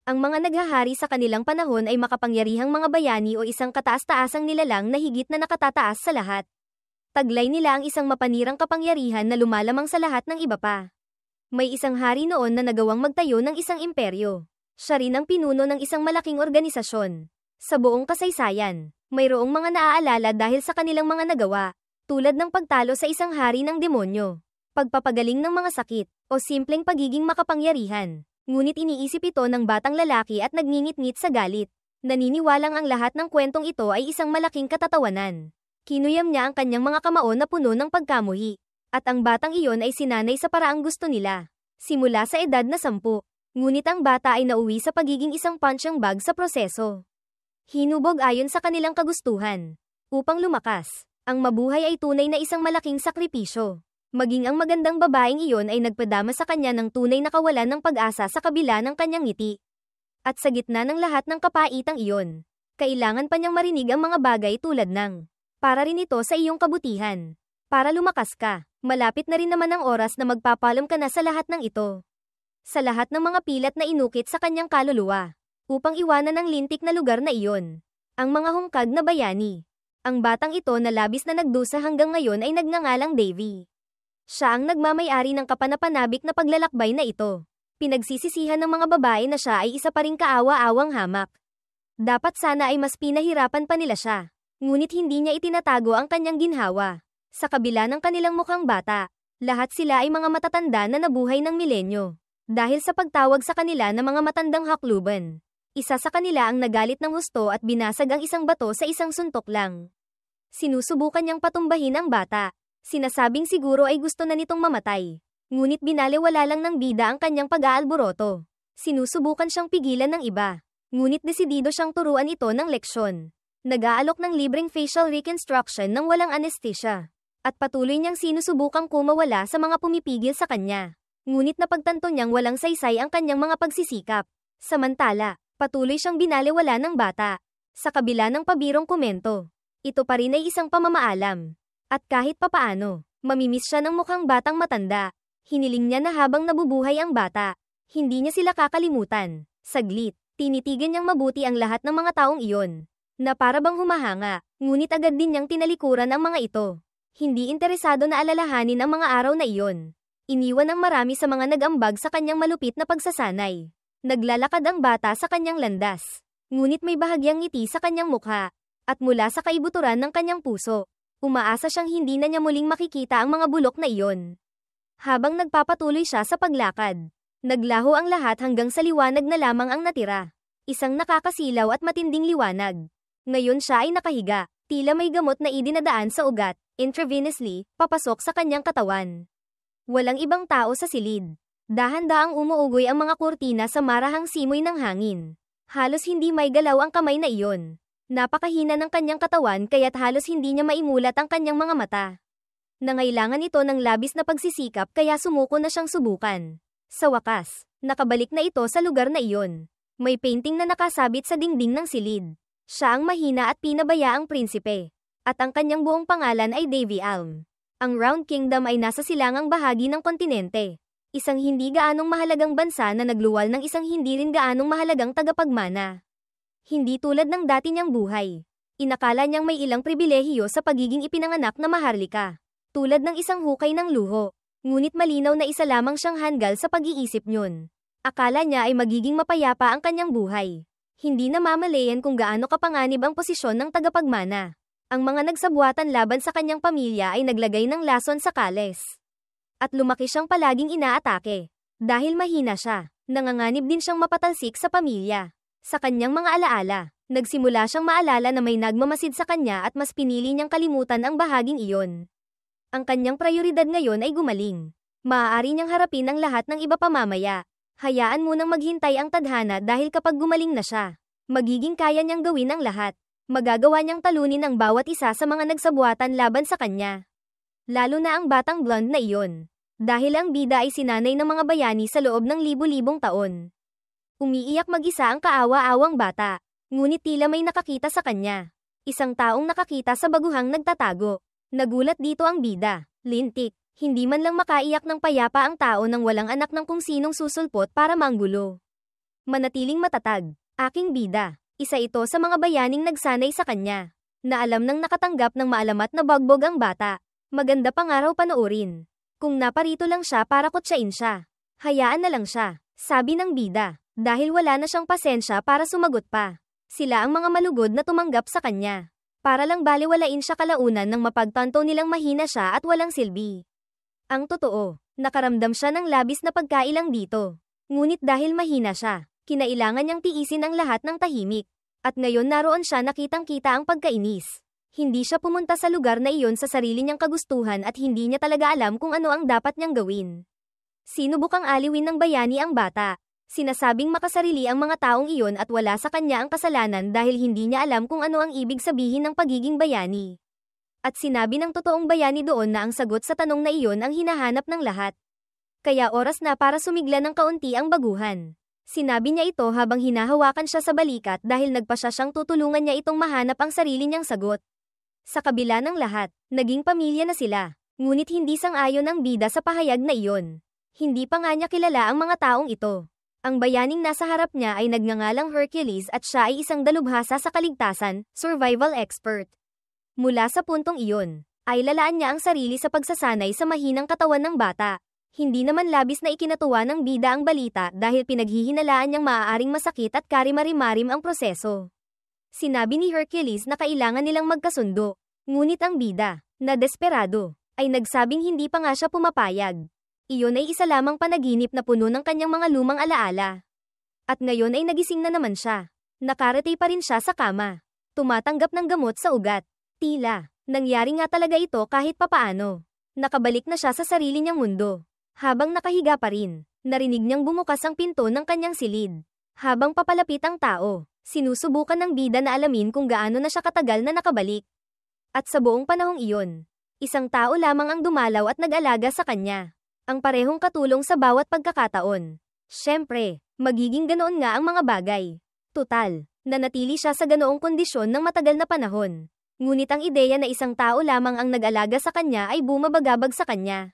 Ang mga naghahari sa kanilang panahon ay makapangyarihang mga bayani o isang kataas-taasang nilalang na higit na nakatataas sa lahat. Taglay nila ang isang mapanirang kapangyarihan na lumalamang sa lahat ng iba pa. May isang hari noon na nagawang magtayo ng isang imperyo. Siya rin ang pinuno ng isang malaking organisasyon. Sa buong kasaysayan, mayroong mga naaalala dahil sa kanilang mga nagawa, tulad ng pagtalo sa isang hari ng demonyo, pagpapagaling ng mga sakit, o simpleng pagiging makapangyarihan. Ngunit iniisip ito ng batang lalaki at nagngingit-ngit sa galit. Naniniwalang ang lahat ng kwentong ito ay isang malaking katatawanan. Kinuyam niya ang kanyang mga kamao na puno ng pagkamuhi. At ang batang iyon ay sinanay sa paraang gusto nila. Simula sa edad na 10. Ngunit ang bata ay nauwi sa pagiging isang punching bag sa proseso. Hinubog ayon sa kanilang kagustuhan. Upang lumakas, ang mabuhay ay tunay na isang malaking sakripisyo. Maging ang magandang babaeng iyon ay nagpadama sa kanya ng tunay na kawalan ng pag-asa sa kabila ng kanyang ngiti. At sa gitna ng lahat ng kapaitang iyon, kailangan pa niyang marinig ang mga bagay tulad ng, para rin ito sa iyong kabutihan. Para lumakas ka, malapit na rin naman ang oras na magpapalam ka na sa lahat ng ito. Sa lahat ng mga pilat na inukit sa kanyang kaluluwa, upang iwanan ang lintik na lugar na iyon. Ang mga hungkag na bayani. Ang batang ito na labis na nagdusa hanggang ngayon ay nagngangalang Davy. Siya ang nagmamay-ari ng kapanapanabik na paglalakbay na ito. Pinagsisisihan ng mga babae na siya ay isa pa ring kaawa-awang hamak. Dapat sana ay mas pinahirapan pa nila siya. Ngunit hindi niya itinatago ang kanyang ginhawa. Sa kabila ng kanilang mukhang bata, lahat sila ay mga matatanda na nabuhay ng milenyo. Dahil sa pagtawag sa kanila ng mga matandang hakluban. Isa sa kanila ang nagalit ng husto at binasag ang isang bato sa isang suntok lang. Sinusubukan niyang patumbahin ang bata. Sinasabing siguro ay gusto na nitong mamatay. Ngunit binaliwala lang ng bida ang kanyang pag-aalboroto. Sinusubukan siyang pigilan ng iba. Ngunit desidido siyang turuan ito ng leksyon. Nag-aalok ng libreng facial reconstruction ng walang anesthesia. At patuloy niyang sinusubukang kumawala sa mga pumipigil sa kanya. Ngunit napagtanto niyang walang saysay ang kanyang mga pagsisikap. Samantala, patuloy siyang binaliwala ng bata. Sa kabila ng pabirong komento, ito pa rin ay isang pamamaalam. At kahit papaano, mamimiss siya ng mukhang batang matanda. Hiniling niya na habang nabubuhay ang bata, hindi niya sila kakalimutan. Saglit, tinitigan niyang mabuti ang lahat ng mga taong iyon. Na para bang humahanga, ngunit agad din niyang tinalikuran ang mga ito. Hindi interesado na alalahanin ang mga araw na iyon. Iniwan ang marami sa mga nag-ambag sa kanyang malupit na pagsasanay. Naglalakad ang bata sa kanyang landas. Ngunit may bahagyang ngiti sa kanyang mukha. At mula sa kaibuturan ng kanyang puso, umaasa siyang hindi na niya muling makikita ang mga bulok na iyon. Habang nagpapatuloy siya sa paglakad, naglaho ang lahat hanggang sa liwanag na lamang ang natira. Isang nakakasilaw at matinding liwanag. Ngayon siya ay nakahiga, tila may gamot na idinadaan sa ugat, intravenously, papasok sa kanyang katawan. Walang ibang tao sa silid. Dahan-daang umuugoy ang mga kurtina sa marahang simoy ng hangin. Halos hindi may galaw ang kamay na iyon. Napakahina ng kanyang katawan kaya't halos hindi niya maimulat ang kanyang mga mata. Nangailangan ito ng labis na pagsisikap kaya sumuko na siyang subukan. Sa wakas, nakabalik na ito sa lugar na iyon. May painting na nakasabit sa dingding ng silid. Siya ang mahina at pinabayaang prinsipe. At ang kanyang buong pangalan ay Davy Alm. Ang Round Kingdom ay nasa silangang bahagi ng kontinente. Isang hindi gaanong mahalagang bansa na nagluwal ng isang hindi rin gaanong mahalagang tagapagmana. Hindi tulad ng dati niyang buhay. Inakala niyang may ilang pribilehiyo sa pagiging ipinanganak na maharlika. Tulad ng isang hukay ng luho. Ngunit malinaw na isa lamang siyang hanggal sa pag-iisip niyon. Akala niya ay magiging mapayapa ang kanyang buhay. Hindi na mamalayan kung gaano kapanganib ang posisyon ng tagapagmana. Ang mga nagsabuatan laban sa kanyang pamilya ay naglagay ng lason sa kales. At lumaki siyang palaging inaatake. Dahil mahina siya, nanganganib din siyang mapatalsik sa pamilya. Sa kanyang mga alaala, nagsimula siyang maalala na may nagmamasid sa kanya at mas pinili niyang kalimutan ang bahaging iyon. Ang kanyang prioridad ngayon ay gumaling. Maaari niyang harapin ang lahat ng iba pa mamaya. Hayaan munang maghintay ang tadhana dahil kapag gumaling na siya, magiging kaya niyang gawin ang lahat. Magagawa niyang talunin ang bawat isa sa mga nagsabuatan laban sa kanya. Lalo na ang batang blonde na iyon. Dahil ang bida ay sinanay ng mga bayani sa loob ng libu-libong taon. Umiiyak mag-isa ang kaawa-awang bata, ngunit tila may nakakita sa kanya. Isang taong nakakita sa baguhang nagtatago. Nagulat dito ang bida, lintik, hindi man lang makaiyak ng payapa ang tao nang walang anak ng kung sinong susulpot para manggulo. Manatiling matatag. Aking bida. Isa ito sa mga bayaning nagsanay sa kanya. Na alam nang nakatanggap ng maalamat na bagbog ang bata. Maganda pang araw panoorin. Kung naparito lang siya para kutsain siya. Hayaan na lang siya, sabi ng bida. Dahil wala na siyang pasensya para sumagot pa. Sila ang mga malugod na tumanggap sa kanya. Para lang baliwalain siya kalaunan nang mapagtanto nilang mahina siya at walang silbi. Ang totoo, nakaramdam siya ng labis na pagkailang dito. Ngunit dahil mahina siya, kinailangan niyang tiisin ang lahat ng tahimik. At ngayon naroon siya nakitang-kita ang pagkainis. Hindi siya pumunta sa lugar na iyon sa sarili niyang kagustuhan at hindi niya talaga alam kung ano ang dapat niyang gawin. Sinubukang aliwin ng bayani ang bata. Sinasabing makasarili ang mga taong iyon at wala sa kanya ang kasalanan dahil hindi niya alam kung ano ang ibig sabihin ng pagiging bayani. At sinabi ng totoong bayani doon na ang sagot sa tanong na iyon ang hinahanap ng lahat. Kaya oras na para sumigla ng kaunti ang baguhan. Sinabi niya ito habang hinahawakan siya sa balikat dahil nagpa siya siyang tutulungan niya itong mahanap ang sarili niyang sagot. Sa kabila ng lahat, naging pamilya na sila. Ngunit hindi sang-ayon ang bida sa pahayag na iyon. Hindi pa nga niya kilala ang mga taong ito. Ang bayaning nasa harap niya ay nagngangalang Hercules at siya ay isang dalubhasa sa kaligtasan, survival expert. Mula sa puntong iyon, ay lalaan niya ang sarili sa pagsasanay sa mahinang katawan ng bata. Hindi naman labis na ikinatuwa ng bida ang balita dahil pinaghihinalaan niyang maaaring masakit at karimari-marim ang proseso. Sinabi ni Hercules na kailangan nilang magkasundo. Ngunit ang bida, na desperado, ay nagsabing hindi pa nga siya pumapayag. Iyon ay isa lamang panaginip na puno ng kanyang mga lumang alaala. At ngayon ay nagising na naman siya. Nakaratay pa rin siya sa kama. Tumatanggap ng gamot sa ugat. Tila, nangyari nga talaga ito kahit papaano. Nakabalik na siya sa sarili niyang mundo. Habang nakahiga pa rin, narinig niyang bumukas ang pinto ng kanyang silid. Habang papalapit ang tao, sinusubukan ng bida na alamin kung gaano na siya katagal na nakabalik. At sa buong panahong iyon, isang tao lamang ang dumalaw at nag-alaga sa kanya. Ang parehong katulong sa bawat pagkakataon. Siyempre, magiging ganoon nga ang mga bagay. Tutal, nanatili siya sa ganoong kondisyon ng matagal na panahon. Ngunit ang ideya na isang tao lamang ang nag-alaga sa kanya ay bumabagabag sa kanya.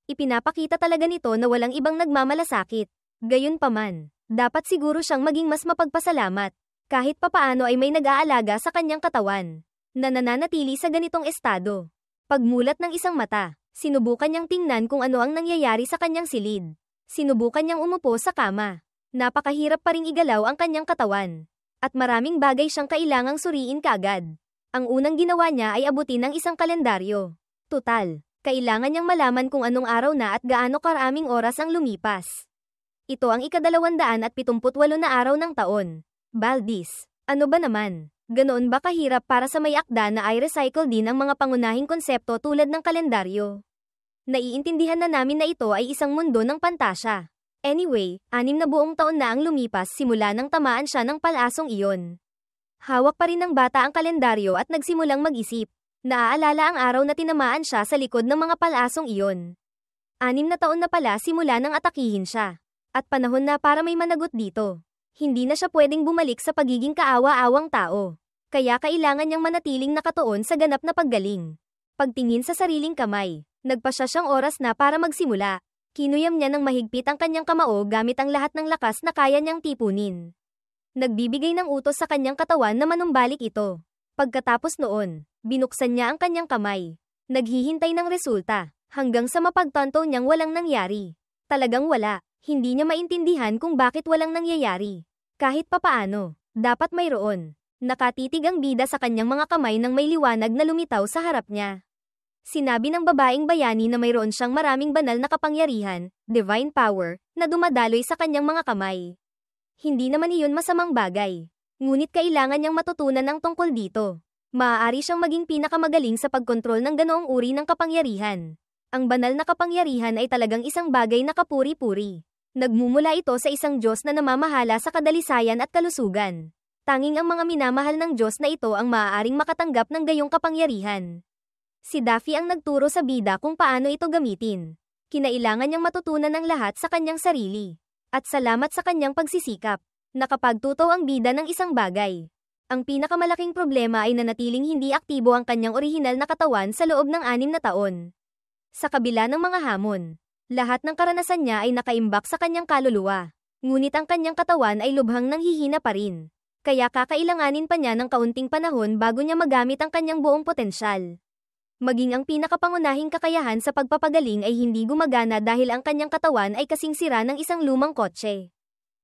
Ipinapakita talaga nito na walang ibang nagmamalasakit. Gayunpaman, dapat siguro siyang maging mas mapagpasalamat. Kahit papaano ay may nag-aalaga sa kanyang katawan. Na nananatili sa ganitong estado. Pagmulat ng isang mata, sinubukan niyang tingnan kung ano ang nangyayari sa kanyang silid. Sinubukan niyang umupo sa kama. Napakahirap pa ring igalaw ang kanyang katawan. At maraming bagay siyang kailangang suriin kaagad. Ang unang ginawa niya ay abutin ang isang kalendaryo. Tutal, kailangan niyang malaman kung anong araw na at gaano karaming oras ang lumipas. Ito ang ika-278 na araw ng taon. Baldis, ano ba naman? Ganoon ba kahirap para sa may akda na i-recycle din ang mga pangunahing konsepto tulad ng kalendaryo? Naiintindihan na namin na ito ay isang mundo ng pantasya. Anyway, 6 na buong taon na ang lumipas simula nang tamaan siya ng palasong iyon. Hawak pa rin ng bata ang kalendaryo at nagsimulang mag-isip. Naaalala ang araw na tinamaan siya sa likod ng mga palasong iyon. 6 na taon na pala simula nang atakihin siya. At panahon na para may managot dito. Hindi na siya pwedeng bumalik sa pagiging kaawa-awang tao. Kaya kailangan niyang manatiling nakatuon sa ganap na paggaling. Pagtingin sa sariling kamay, nagpasya siyang oras na para magsimula. Kinuyam niya ng mahigpit ang kanyang kamao gamit ang lahat ng lakas na kaya niyang tipunin. Nagbibigay ng utos sa kanyang katawan na manumbalik ito. Pagkatapos noon, binuksan niya ang kanyang kamay. Naghihintay ng resulta, hanggang sa mapagtanto niyang walang nangyari. Talagang wala, hindi niya maintindihan kung bakit walang nangyayari. Kahit papaano, dapat mayroon. Nakatitig ang bida sa kanyang mga kamay nang may liwanag na lumitaw sa harap niya. Sinabi ng babaeng bayani na mayroon siyang maraming banal na kapangyarihan, divine power, na dumadaloy sa kanyang mga kamay. Hindi naman iyon masamang bagay. Ngunit kailangan niyang matutunan ang tungkol dito. Maaari siyang maging pinakamagaling sa pagkontrol ng ganoong uri ng kapangyarihan. Ang banal na kapangyarihan ay talagang isang bagay na kapuri-puri. Nagmumula ito sa isang Diyos na namamahala sa kadalisayan at kalusugan. Tanging ang mga minamahal ng Diyos na ito ang maaaring makatanggap ng gayong kapangyarihan. Si Daffy ang nagturo sa bida kung paano ito gamitin. Kinailangan niyang matutunan ng lahat sa kanyang sarili. At salamat sa kanyang pagsisikap, nakapagtuto ang bida ng isang bagay. Ang pinakamalaking problema ay nanatiling hindi aktibo ang kanyang orihinal na katawan sa loob ng 6 na taon. Sa kabila ng mga hamon, lahat ng karanasan niya ay nakaimbak sa kanyang kaluluwa. Ngunit ang kanyang katawan ay lubhang nanghihina pa rin. Kaya kakailanganin pa niya ng kaunting panahon bago niya magamit ang kanyang buong potensyal. Maging ang pinakapangunahing kakayahan sa pagpapagaling ay hindi gumagana dahil ang kanyang katawan ay kasing sira ng isang lumang kotse.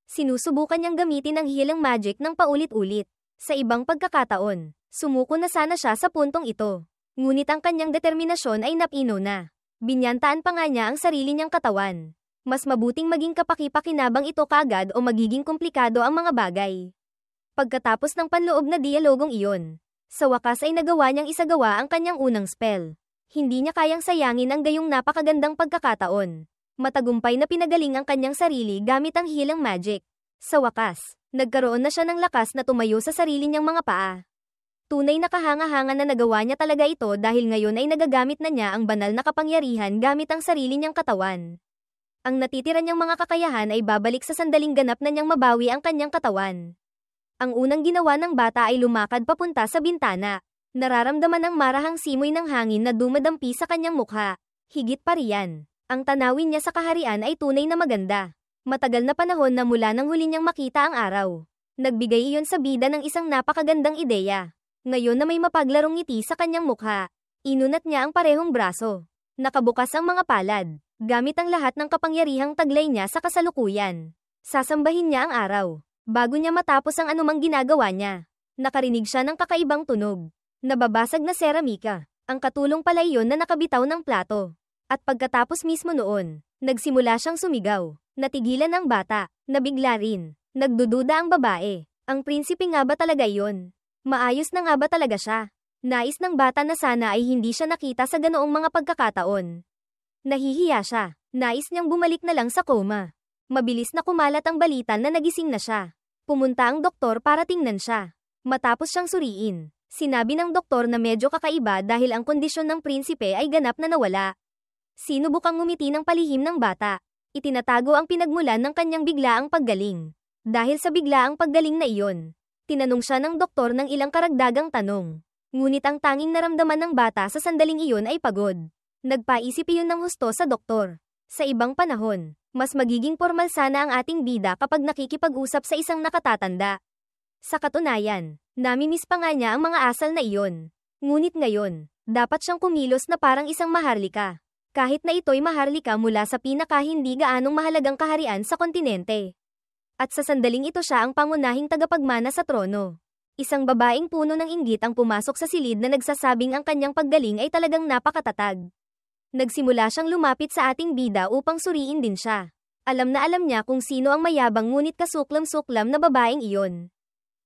Sinusubukan niyang gamitin ang healing magic ng paulit-ulit. Sa ibang pagkakataon, sumuko na sana siya sa puntong ito. Ngunit ang kanyang determinasyon ay napino na. Binyantaan pa nga niya ang sarili niyang katawan. Mas mabuting maging kapaki-pakinabang ito kaagad o magiging komplikado ang mga bagay. Pagkatapos ng panloob na dialogong iyon, sa wakas ay nagawa niyang isagawa ang kanyang unang spell. Hindi niya kayang sayangin ang gayong napakagandang pagkakataon. Matagumpay na pinagaling ang kanyang sarili gamit ang healing magic. Sa wakas, nagkaroon na siya ng lakas na tumayo sa sarili niyang mga paa. Tunay na kahanga-hanga na nagawa niya talaga ito dahil ngayon ay nagagamit na niya ang banal na kapangyarihan gamit ang sarili niyang katawan. Ang natitira niyang mga kakayahan ay babalik sa sandaling ganap na niyang mabawi ang kanyang katawan. Ang unang ginawa ng bata ay lumakad papunta sa bintana. Nararamdaman ang marahang simoy ng hangin na dumadampi sa kanyang mukha. Higit pa riyan, ang tanawin niya sa kaharian ay tunay na maganda. Matagal na panahon na mula nang huli niyang makita ang araw. Nagbigay iyon sa bida ng isang napakagandang ideya. Ngayon na may mapaglarong ngiti sa kanyang mukha, inunat niya ang parehong braso. Nakabukas ang mga palad, gamit ang lahat ng kapangyarihang taglay niya sa kasalukuyan. Sasambahin niya ang araw. Bago niya matapos ang anumang ginagawa niya, nakarinig siya ng kakaibang tunog. Nababasag na seramika. Ang katulong pala iyon na nakabitaw ng plato. At pagkatapos mismo noon, nagsimula siyang sumigaw. Natigilan ang bata. Nabigla rin. Nagdududa ang babae. Ang prinsipe nga ba talaga iyon? Maayos na nga ba talaga siya? Nais ng bata na sana ay hindi siya nakita sa ganoong mga pagkakataon. Nahihiya siya. Nais niyang bumalik na lang sa coma. Mabilis na kumalat ang balita na nagising na siya. Pumunta ang doktor para tingnan siya. Matapos siyang suriin, sinabi ng doktor na medyo kakaiba dahil ang kondisyon ng prinsipe ay ganap na nawala. Sinubukang ngumiti ng palihim ng bata. Itinatago ang pinagmulan ng kanyang biglaang paggaling. Dahil sa biglaang paggaling na iyon, tinanong siya ng doktor ng ilang karagdagang tanong. Ngunit ang tanging naramdaman ng bata sa sandaling iyon ay pagod. Nagpaisip iyon ng husto sa doktor. Sa ibang panahon, mas magiging formal sana ang ating bida kapag nakikipag-usap sa isang nakatatanda. Sa katunayan, namimiss pa nga niya ang mga asal na iyon. Ngunit ngayon, dapat siyang kumilos na parang isang maharlika. Kahit na ito'y maharlika mula sa pinaka-hindi gaanong mahalagang kaharian sa kontinente. At sa sandaling ito siya ang pangunahing tagapagmana sa trono. Isang babaeng puno ng inggit ang pumasok sa silid na nagsasabing ang kanyang paggaling ay talagang napakatatag. Nagsimula siyang lumapit sa ating bida upang suriin din siya. Alam na alam niya kung sino ang mayabang ngunit kasuklam-suklam na babaeng iyon.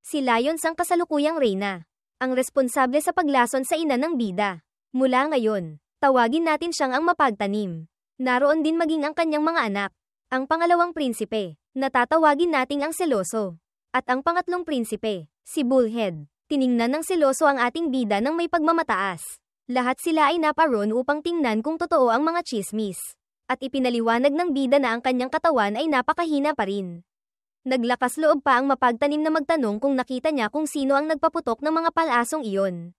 Si Lion ang kasalukuyang reyna. Ang responsable sa paglason sa ina ng bida. Mula ngayon, tawagin natin siyang ang mapagtanim. Naroon din maging ang kanyang mga anak. Ang pangalawang prinsipe, natatawagin nating ang seloso. At ang pangatlong prinsipe, si Bullhead. Tiningnan ng seloso ang ating bida ng may pagmamataas. Lahat sila ay naparoon upang tingnan kung totoo ang mga chismis. At ipinaliwanag ng bida na ang kanyang katawan ay napakahina pa rin. Naglakas loob pa ang mapagtanim na magtanong kung nakita niya kung sino ang nagpaputok ng mga palasong iyon.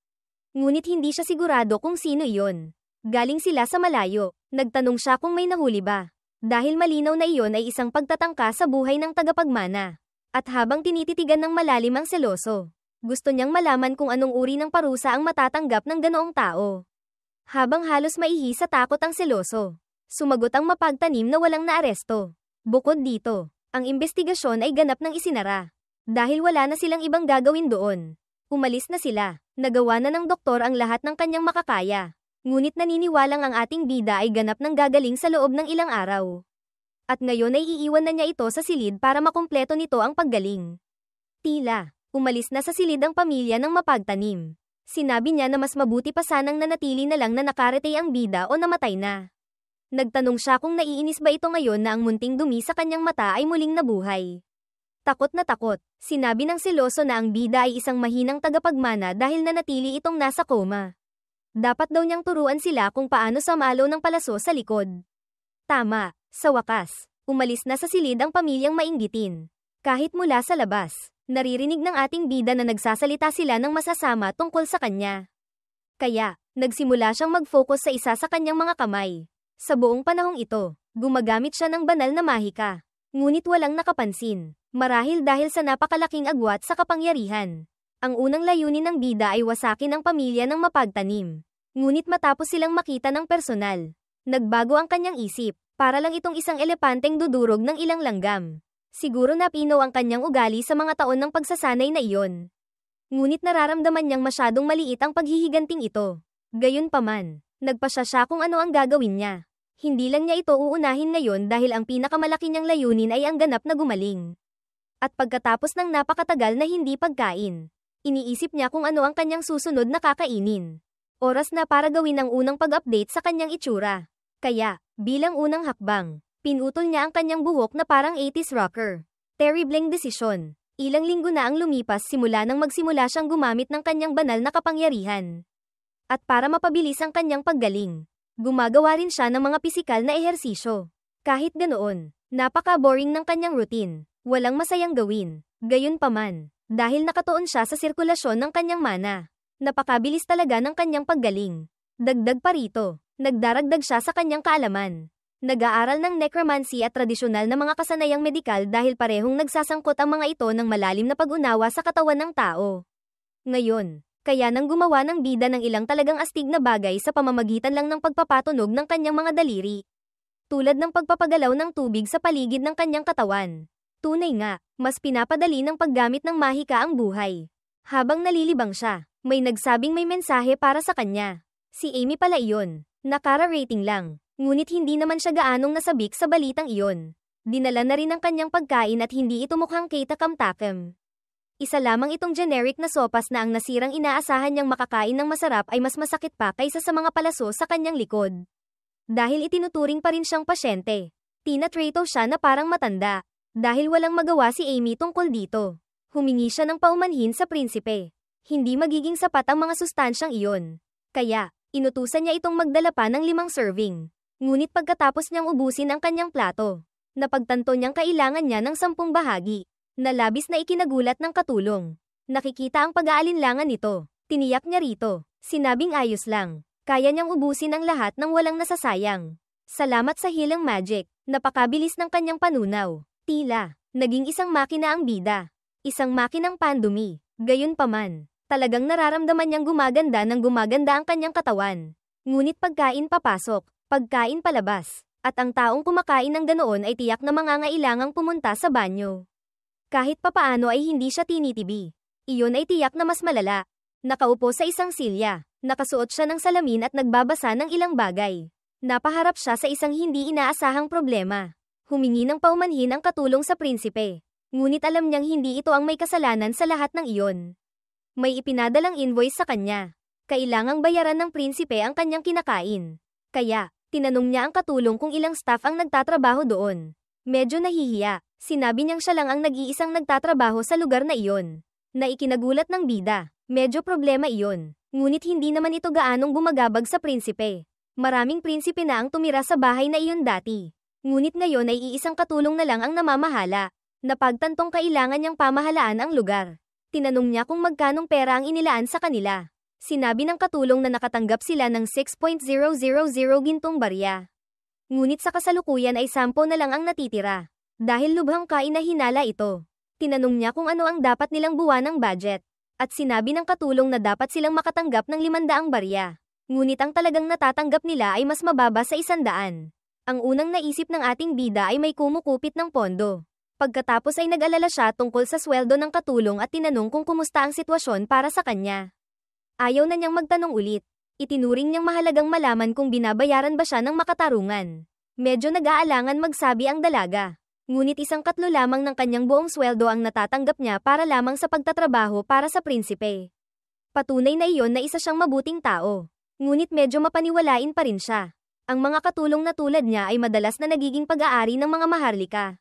Ngunit hindi siya sigurado kung sino iyon. Galing sila sa malayo. Nagtanong siya kung may nahuli ba. Dahil malinaw na iyon ay isang pagtatangka sa buhay ng tagapagmana. At habang tinititigan ng malalim ang seloso, gusto niyang malaman kung anong uri ng parusa ang matatanggap ng ganoong tao. Habang halos maihi sa takot ang seloso, sumagot ang mapagtanim na walang naaresto. Bukod dito, ang investigasyon ay ganap ng isinara. Dahil wala na silang ibang gagawin doon. Umalis na sila. Nagawa na ng doktor ang lahat ng kanyang makakaya. Ngunit naniniwalang ang ating bida ay ganap ng gagaling sa loob ng ilang araw. At ngayon ay iiwan na niya ito sa silid para makumpleto nito ang paggaling. Tila. Umalis na sa silid ang pamilya ng mapagtanim. Sinabi niya na mas mabuti pa sanang nanatili na lang na nakaretay ang bida o namatay na. Nagtanong siya kung naiinis ba ito ngayon na ang munting dumi sa kanyang mata ay muling nabuhay. Takot na takot, sinabi ng seloso na ang bida ay isang mahinang tagapagmana dahil nanatili itong nasa coma. Dapat daw niyang turuan sila kung paano sumalo ng palaso sa likod. Tama, sa wakas, umalis na sa silid ang pamilyang mainggitin. Kahit mula sa labas, naririnig ng ating bida na nagsasalita sila ng masasama tungkol sa kanya. Kaya, nagsimula siyang mag-focus sa isa sa kanyang mga kamay. Sa buong panahong ito, gumagamit siya ng banal na mahika. Ngunit walang nakapansin. Marahil dahil sa napakalaking agwat sa kapangyarihan. Ang unang layunin ng bida ay wasakin ang pamilya ng mapagtanim. Ngunit matapos silang makita ng personal, nagbago ang kanyang isip, para lang itong isang elepanteng dudurog ng ilang langgam. Siguro napinaw ang kanyang ugali sa mga taon ng pagsasanay na iyon. Ngunit nararamdaman niyang masyadong maliit ang paghihiganting ito. Gayunpaman, nagpasya siya kung ano ang gagawin niya. Hindi lang niya ito uunahin ngayon dahil ang pinakamalaki niyang layunin ay ang ganap na gumaling. At pagkatapos ng napakatagal na hindi pagkain, iniisip niya kung ano ang kanyang susunod na kakainin. Oras na para gawin ang unang pag-update sa kanyang itsura. Kaya, bilang unang hakbang, pinutol niya ang kanyang buhok na parang 80s rocker. Terribleng desisyon. Ilang linggo na ang lumipas simula nang magsimula siyang gumamit ng kanyang banal na kapangyarihan. At para mapabilis ang kanyang paggaling, gumagawa rin siya ng mga pisikal na ehersisyo. Kahit ganoon, napaka-boring ng kanyang routine. Walang masayang gawin. Gayunpaman, dahil nakatuon siya sa sirkulasyon ng kanyang mana, napakabilis talaga ng kanyang paggaling. Dagdag pa rito, nagdaragdag siya sa kanyang kaalaman. Nag-aaral ng necromancy at tradisyonal na mga kasanayang medikal dahil parehong nagsasangkot ang mga ito ng malalim na pag-unawa sa katawan ng tao. Ngayon, kaya nang gumawa ng bida ng ilang talagang astig na bagay sa pamamagitan lang ng pagpapatunog ng kanyang mga daliri. Tulad ng pagpapagalaw ng tubig sa paligid ng kanyang katawan. Tunay nga, mas pinapadali ng paggamit ng mahika ang buhay. Habang nalilibang siya, may nagsabing may mensahe para sa kanya. Si Amy pala iyon. Nakara-rating lang. Ngunit hindi naman siya gaanong nasabik sa balitang iyon. Dinala na rin ang kanyang pagkain at hindi ito mukhang keitakam-takam. Isa lamang itong generic na sopas na ang nasirang inaasahan niyang makakain ng masarap ay mas masakit pa kaysa sa mga palaso sa kanyang likod. Dahil itinuturing pa rin siyang pasyente. Tinatrato siya na parang matanda. Dahil walang magawa si Amy tungkol dito. Humingi siya ng paumanhin sa prinsipe. Hindi magiging sapat ang mga sustansyang iyon. Kaya, inutusan niya itong magdala pa ng 5 serving. Ngunit pagkatapos niyang ubusin ang kanyang plato, napagtanto niyang kailangan niya ng 10 bahagi. Na labis na ikinagulat ng katulong. Nakikita ang pag-aalinlangan nito. Tiniyak niya rito. Sinabing ayos lang. Kaya niyang ubusin ang lahat ng walang nasasayang. Salamat sa hilang magic. Napakabilis ng kanyang panunaw. Tila, naging isang makina ang bida. Isang makinang pandumi. Gayunpaman, talagang nararamdaman niyang gumaganda ang kanyang katawan. Ngunit pagkain papasok, pagkain palabas, at ang taong kumakain ng ganoon ay tiyak na mangangailangang pumunta sa banyo. Kahit papaano ay hindi siya tinitibi. Iyon ay tiyak na mas malala. Nakaupo sa isang silya, nakasuot siya ng salamin at nagbabasa ng ilang bagay. Napaharap siya sa isang hindi inaasahang problema. Humingi ng paumanhin ang katulong sa prinsipe. Ngunit alam niyang hindi ito ang may kasalanan sa lahat ng iyon. May ipinadalang invoice sa kanya. Kailangang bayaran ng prinsipe ang kanyang kinakain. Kaya, tinanong niya ang katulong kung ilang staff ang nagtatrabaho doon. Medyo nahihiya. Sinabi niyang siya lang ang nag-iisang nagtatrabaho sa lugar na iyon. Na ikinagulat ng bida. Medyo problema iyon. Ngunit hindi naman ito gaanong bumagabag sa prinsipe. Maraming prinsipe na ang tumira sa bahay na iyon dati. Ngunit ngayon ay iisang katulong na lang ang namamahala. Napagtantong kailangan niyang pamahalaan ang lugar. Tinanong niya kung magkanong pera ang inilaan sa kanila. Sinabi ng katulong na nakatanggap sila ng 6.000 gintong barya. Ngunit sa kasalukuyan ay 10 na lang ang natitira. Dahil lubhang kainahinala ito. Tinanong niya kung ano ang dapat nilang buwanang budget. At sinabi ng katulong na dapat silang makatanggap ng 500 barya. Ngunit ang talagang natatanggap nila ay mas mababa sa 100. Ang unang naisip ng ating bida ay may kumukupit ng pondo. Pagkatapos ay nag-alala siya tungkol sa sweldo ng katulong at tinanong kung kumusta ang sitwasyon para sa kanya. Ayaw na niyang magtanong ulit. Itinuring niyang mahalagang malaman kung binabayaran ba siya ng makatarungan. Medyo nag-aalangan magsabi ang dalaga. Ngunit 1/4 lamang ng kanyang buong sweldo ang natatanggap niya para lamang sa pagtatrabaho para sa prinsipe. Patunay na iyon na isa siyang mabuting tao. Ngunit medyo mapaniwalain pa rin siya. Ang mga katulong na tulad niya ay madalas na nagiging pag-aari ng mga maharlika.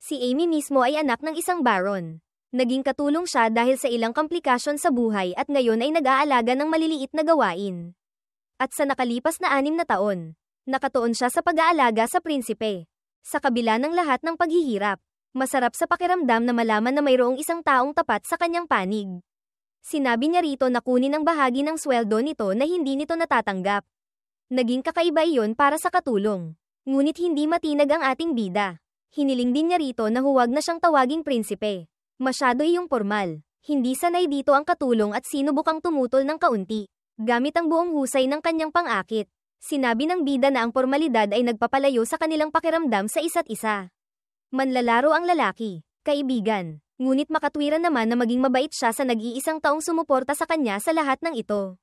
Si Amy mismo ay anak ng isang baron. Naging katulong siya dahil sa ilang komplikasyon sa buhay at ngayon ay nag-aalaga ng maliliit na gawain. At sa nakalipas na 6 na taon, nakatuon siya sa pag-aalaga sa prinsipe. Sa kabila ng lahat ng paghihirap, masarap sa pakiramdam na malaman na mayroong isang taong tapat sa kanyang panig. Sinabi niya rito na kunin ang bahagi ng sweldo nito na hindi nito natatanggap. Naging kakaiba iyon para sa katulong. Ngunit hindi matinag ang ating bida. Hiniling din niya rito na huwag na siyang tawaging prinsipe. Masyado iyong formal. Hindi sanay dito ang katulong at sinubukang tumutol ng kaunti. Gamit ang buong husay ng kanyang pang-akit. Sinabi ng bida na ang formalidad ay nagpapalayo sa kanilang pakiramdam sa isa't isa. Manlalaro ang lalaki, kaibigan. Ngunit makatwiran naman na maging mabait siya sa nag-iisang taong sumuporta sa kanya sa lahat ng ito.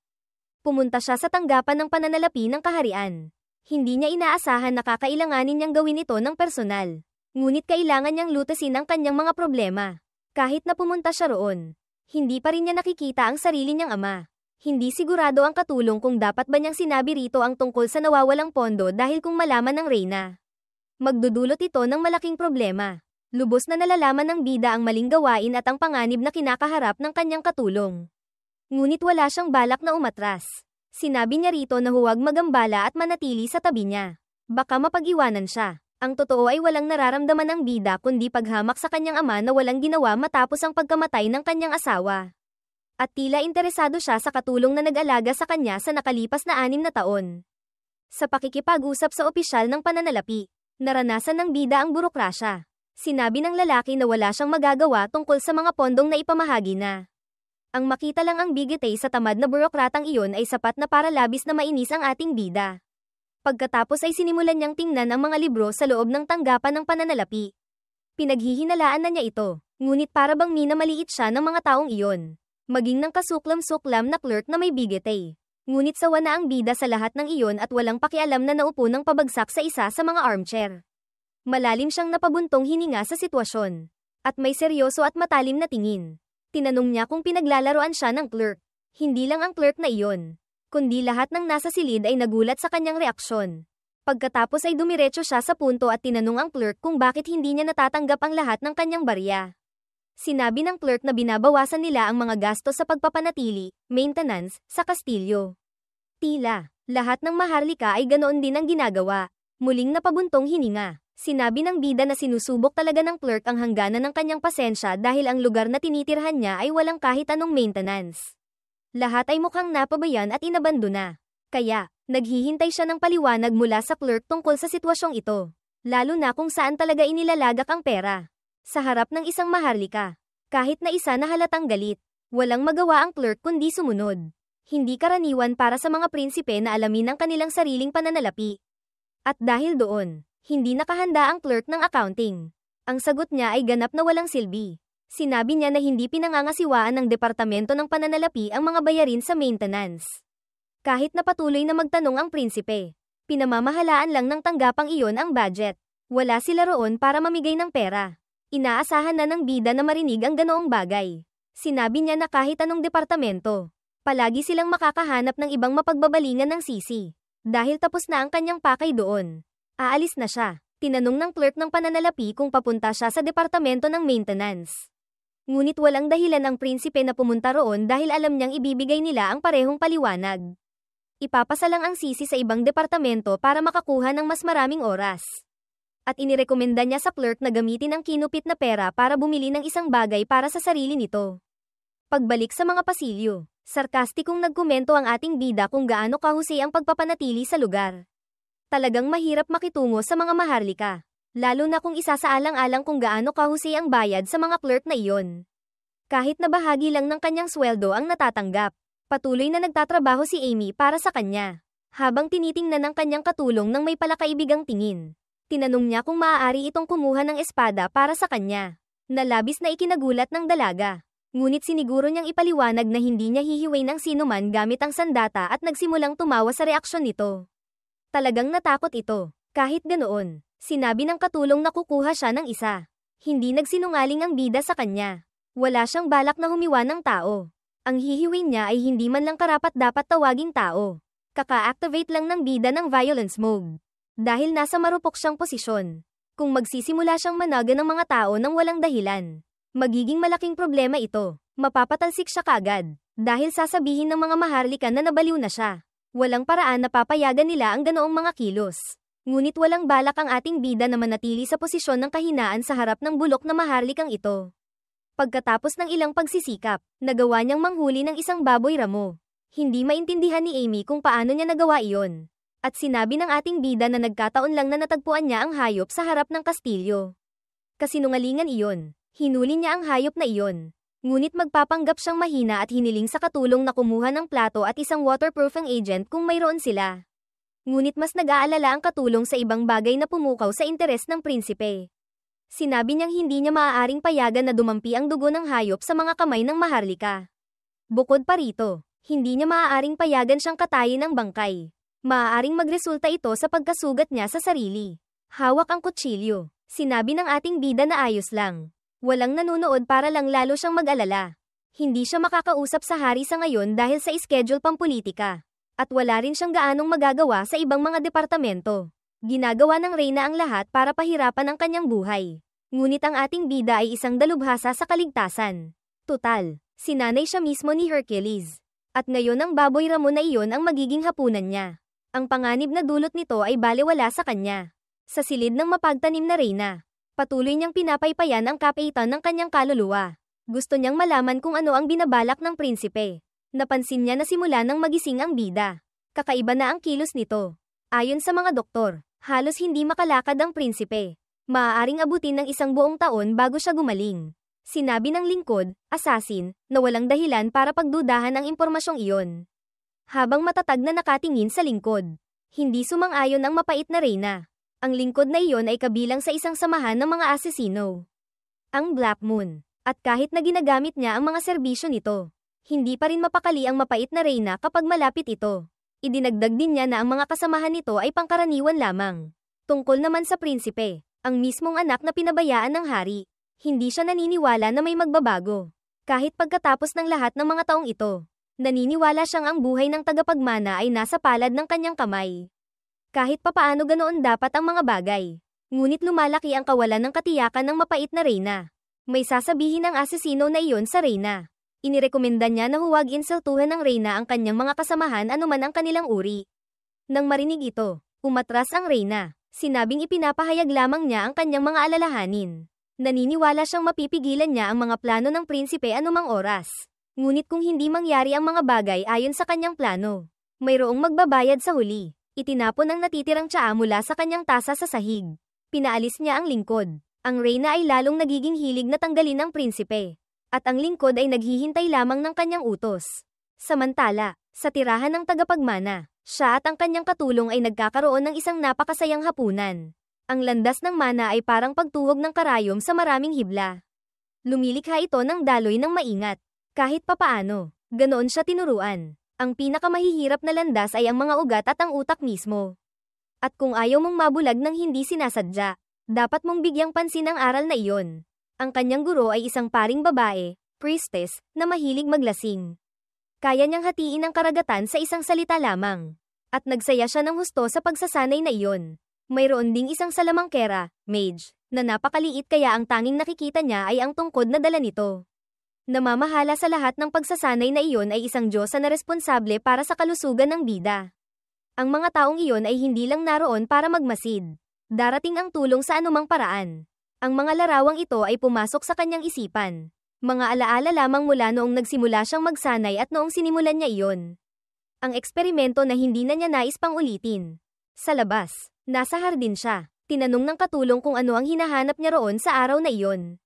Pumunta siya sa tanggapan ng pananalapi ng kaharian. Hindi niya inaasahan na kakailanganin niyang gawin ito ng personal. Ngunit kailangan niyang lutasin ang kanyang mga problema. Kahit na pumunta siya roon, hindi pa rin niya nakikita ang sarili niyang ama. Hindi sigurado ang katulong kung dapat ba niyang sinabi rito ang tungkol sa nawawalang pondo dahil kung malaman ng Reyna, magdudulot ito ng malaking problema. Lubos na nalalaman ng bida ang maling gawain at ang panganib na kinakaharap ng kanyang katulong. Ngunit wala siyang balak na umatras. Sinabi niya rito na huwag magambala at manatili sa tabi niya. Baka mapag-iwanan siya. Ang totoo ay walang nararamdaman ng bida kundi paghamak sa kanyang ama na walang ginawa matapos ang pagkamatay ng kanyang asawa. At tila interesado siya sa katulong na nag-alaga sa kanya sa nakalipas na 6 na taon. Sa pakikipag-usap sa opisyal ng pananalapi, naranasan ng bida ang burokrasya. Sinabi ng lalaki na wala siyang magagawa tungkol sa mga pondong na ipamahagi na. Ang makita lang ang bigitay sa tamad na burokratang iyon ay sapat na para labis na mainis ang ating bida. Pagkatapos ay sinimulan niyang tingnan ang mga libro sa loob ng tanggapan ng pananalapi. Pinaghihinalaan na niya ito, ngunit para bang minamaliit siya ng mga taong iyon. Maging ng kasuklam-suklam na clerk na may bigitay. Ngunit sawa na ang bida sa lahat ng iyon at walang pakialam na naupo ng pabagsak sa isa sa mga armchair. Malalim siyang napabuntong hininga sa sitwasyon. At may seryoso at matalim na tingin. Tinanong niya kung pinaglalaroan siya ng clerk. Hindi lang ang clerk na iyon, kundi lahat ng nasa silid ay nagulat sa kanyang reaksyon. Pagkatapos ay dumiretso siya sa punto at tinanong ang clerk kung bakit hindi niya natatanggap ang lahat ng kanyang barya. Sinabi ng clerk na binabawasan nila ang mga gastos sa pagpapanatili, maintenance, sa kastilyo. Tila, lahat ng maharlika ay ganoon din ang ginagawa. Muling napabuntong hininga. Sinabi ng bida na sinusubok talaga ng clerk ang hangganan ng kanyang pasensya dahil ang lugar na tinitirhan niya ay walang kahit anong maintenance. Lahat ay mukhang napabayan at inabandona. Kaya, naghihintay siya ng paliwanag mula sa clerk tungkol sa sitwasyong ito. Lalo na kung saan talaga inilalagak ang pera. Sa harap ng isang maharlika. Kahit na isa na halatang galit, walang magawa ang clerk kundi sumunod. Hindi karaniwan para sa mga prinsipe na alamin ang kanilang sariling pananalapi. At dahil doon, hindi nakahanda ang clerk ng accounting. Ang sagot niya ay ganap na walang silbi. Sinabi niya na hindi pinangangasiwaan ng Departamento ng Pananalapi ang mga bayarin sa maintenance. Kahit na patuloy na magtanong ang prinsipe, pinamamahalaan lang ng tanggapang iyon ang budget. Wala sila roon para mamigay ng pera. Inaasahan na ng bida na marinig ang ganoong bagay. Sinabi niya na kahit anong departamento, palagi silang makakahanap ng ibang mapagbabalingan ng sisi. Dahil tapos na ang kanyang pakay doon. Aalis na siya. Tinanong ng clerk ng pananalapi kung papunta siya sa departamento ng maintenance. Ngunit walang dahilan ang prinsipe na pumunta roon dahil alam niyang ibibigay nila ang parehong paliwanag. Ipapasa lang ang sisi sa ibang departamento para makakuha ng mas maraming oras. At inirekomenda niya sa clerk na gamitin ang kinupit na pera para bumili ng isang bagay para sa sarili nito. Pagbalik sa mga pasilyo, sarkastikong nagkomento ang ating bida kung gaano kahusay ang pagpapanatili sa lugar. Talagang mahirap makitungo sa mga maharlika, lalo na kung isasaalang-alang kung gaano kahusay ang bayad sa mga clerk na iyon. Kahit na bahagi lang ng kanyang sweldo ang natatanggap, patuloy na nagtatrabaho si Amy para sa kanya. Habang tinitingnan ng kanyang katulong ng may palakaibigang tingin. Tinanong niya kung maaari itong kumuha ng espada para sa kanya. Nalabis na ikinagulat ng dalaga. Ngunit siniguro niyang ipaliwanag na hindi niya hihiway ng sinuman gamit ang sandata at nagsimulang tumawa sa reaksyon nito. Talagang natakot ito. Kahit ganoon, sinabi ng katulong na kukuha siya ng isa. Hindi nagsinungaling ang bida sa kanya. Wala siyang balak na humiwa ng tao. Ang hihiwin niya ay hindi man lang karapat-dapat tawaging tao. Kaka-activate lang ng bida ng violence mode. Dahil nasa marupok siyang posisyon. Kung magsisimula siyang managa ng mga tao nang walang dahilan, magiging malaking problema ito. Mapapatalsik siya kaagad. Dahil sasabihin ng mga maharlika na nabaliw na siya. Walang paraan na papayagan nila ang ganoong mga kilos. Ngunit walang balak ang ating bida na manatili sa posisyon ng kahinaan sa harap ng bulok na maharlikang ito. Pagkatapos ng ilang pagsisikap, nagawa niyang manghuli ng isang baboy ramo. Hindi maintindihan ni Amy kung paano niya nagawa iyon. At sinabi ng ating bida na nagkataon lang na natagpuan niya ang hayop sa harap ng kastilyo. Kasinungalingan iyon. Hinuli niya ang hayop na iyon. Ngunit magpapanggap siyang mahina at hiniling sa katulong na kumuha ng plato at isang waterproofing agent kung mayroon sila. Ngunit mas nag-aalala ang katulong sa ibang bagay na pumukaw sa interes ng prinsipe. Sinabi niyang hindi niya maaaring payagan na dumampi ang dugo ng hayop sa mga kamay ng Maharlika. Bukod pa rito, hindi niya maaaring payagan siyang katayin ng bangkay. Maaaring magresulta ito sa pagkasugat niya sa sarili. Hawak ang kutsilyo. Sinabi ng ating bida na ayos lang. Walang nanunood para lang lalo siyang mag-alala. Hindi siya makakausap sa hari sa ngayon dahil sa schedule pampolitika. At wala rin siyang gaanong magagawa sa ibang mga departamento. Ginagawa ng Reyna ang lahat para pahirapan ang kanyang buhay. Ngunit ang ating bida ay isang dalubhasa sa kaligtasan. Tutal, sinanay siya mismo ni Hercules. At ngayon ang baboy ramon na iyon ang magiging hapunan niya. Ang panganib na dulot nito ay balewala sa kanya. Sa silid ng mapagtanim na Reyna, patuloy niyang pinapaypayan ang kapaitan ng kanyang kaluluwa. Gusto niyang malaman kung ano ang binabalak ng prinsipe. Napansin niya na simula nang magising ang bida. Kakaiba na ang kilos nito. Ayon sa mga doktor, halos hindi makalakad ang prinsipe. Maaaring abutin ng isang buong taon bago siya gumaling. Sinabi ng lingkod, assassin, na walang dahilan para pagdudahan ang impormasyong iyon. Habang matatag na nakatingin sa lingkod, hindi sumang-ayon ang mapait na Reyna. Ang lingkod na iyon ay kabilang sa isang samahan ng mga asesino. Ang Black Moon. At kahit na ginagamit niya ang mga serbisyo nito, hindi pa rin mapakali ang mapait na Reyna kapag malapit ito. Idinagdag din niya na ang mga kasamahan nito ay pangkaraniwan lamang. Tungkol naman sa prinsipe, ang mismong anak na pinabayaan ng hari, hindi siya naniniwala na may magbabago. Kahit pagkatapos ng lahat ng mga taong ito, naniniwala siyang ang buhay ng tagapagmana ay nasa palad ng kanyang kamay. Kahit papaano ganoon dapat ang mga bagay. Ngunit lumalaki ang kawalan ng katiyakan ng mapait na Reyna. May sasabihin ng asesino na iyon sa Reyna. Inirekomenda niya na huwag insultuhan ng Reyna ang kanyang mga kasamahan anuman ang kanilang uri. Nang marinig ito, umatras ang Reyna. Sinabing ipinapahayag lamang niya ang kanyang mga alalahanin. Naniniwala siyang mapipigilan niya ang mga plano ng prinsipe anumang oras. Ngunit kung hindi mangyari ang mga bagay ayon sa kanyang plano, mayroong magbabayad sa huli. Itinapon ang natitirang tsaa mula sa kanyang tasa sa sahig. Pinaalis niya ang lingkod. Ang Reyna ay lalong nagiging hilig na tanggalin ang prinsipe. At ang lingkod ay naghihintay lamang ng kanyang utos. Samantala, sa tirahan ng tagapagmana, siya at ang kanyang katulong ay nagkakaroon ng isang napakasayang hapunan. Ang landas ng mana ay parang pagtuhog ng karayom sa maraming hibla. Lumilikha ito ng daloy ng maingat. Kahit papaano, ganoon siya tinuruan. Ang pinakamahihirap na landas ay ang mga ugat at ang utak mismo. At kung ayaw mong mabulag ng hindi sinasadya, dapat mong bigyang pansin ang aral na iyon. Ang kanyang guro ay isang paring babae, priestess, na mahilig maglasing. Kaya niyang hatiin ang karagatan sa isang salita lamang. At nagsaya siya ng husto sa pagsasanay na iyon. Mayroon ding isang salamangkera, mage, na napakaliit kaya ang tanging nakikita niya ay ang tungkod na dala nito. Namamahala sa lahat ng pagsasanay na iyon ay isang diyosa na responsable para sa kalusugan ng bida. Ang mga taong iyon ay hindi lang naroon para magmasid. Darating ang tulong sa anumang paraan. Ang mga larawang ito ay pumasok sa kanyang isipan. Mga alaala lamang mula noong nagsimula siyang magsanay at noong sinimulan niya iyon. Ang eksperimento na hindi na niya nais pang ulitin. Sa labas, nasa hardin siya. Tinanong ng katulong kung ano ang hinahanap niya roon sa araw na iyon.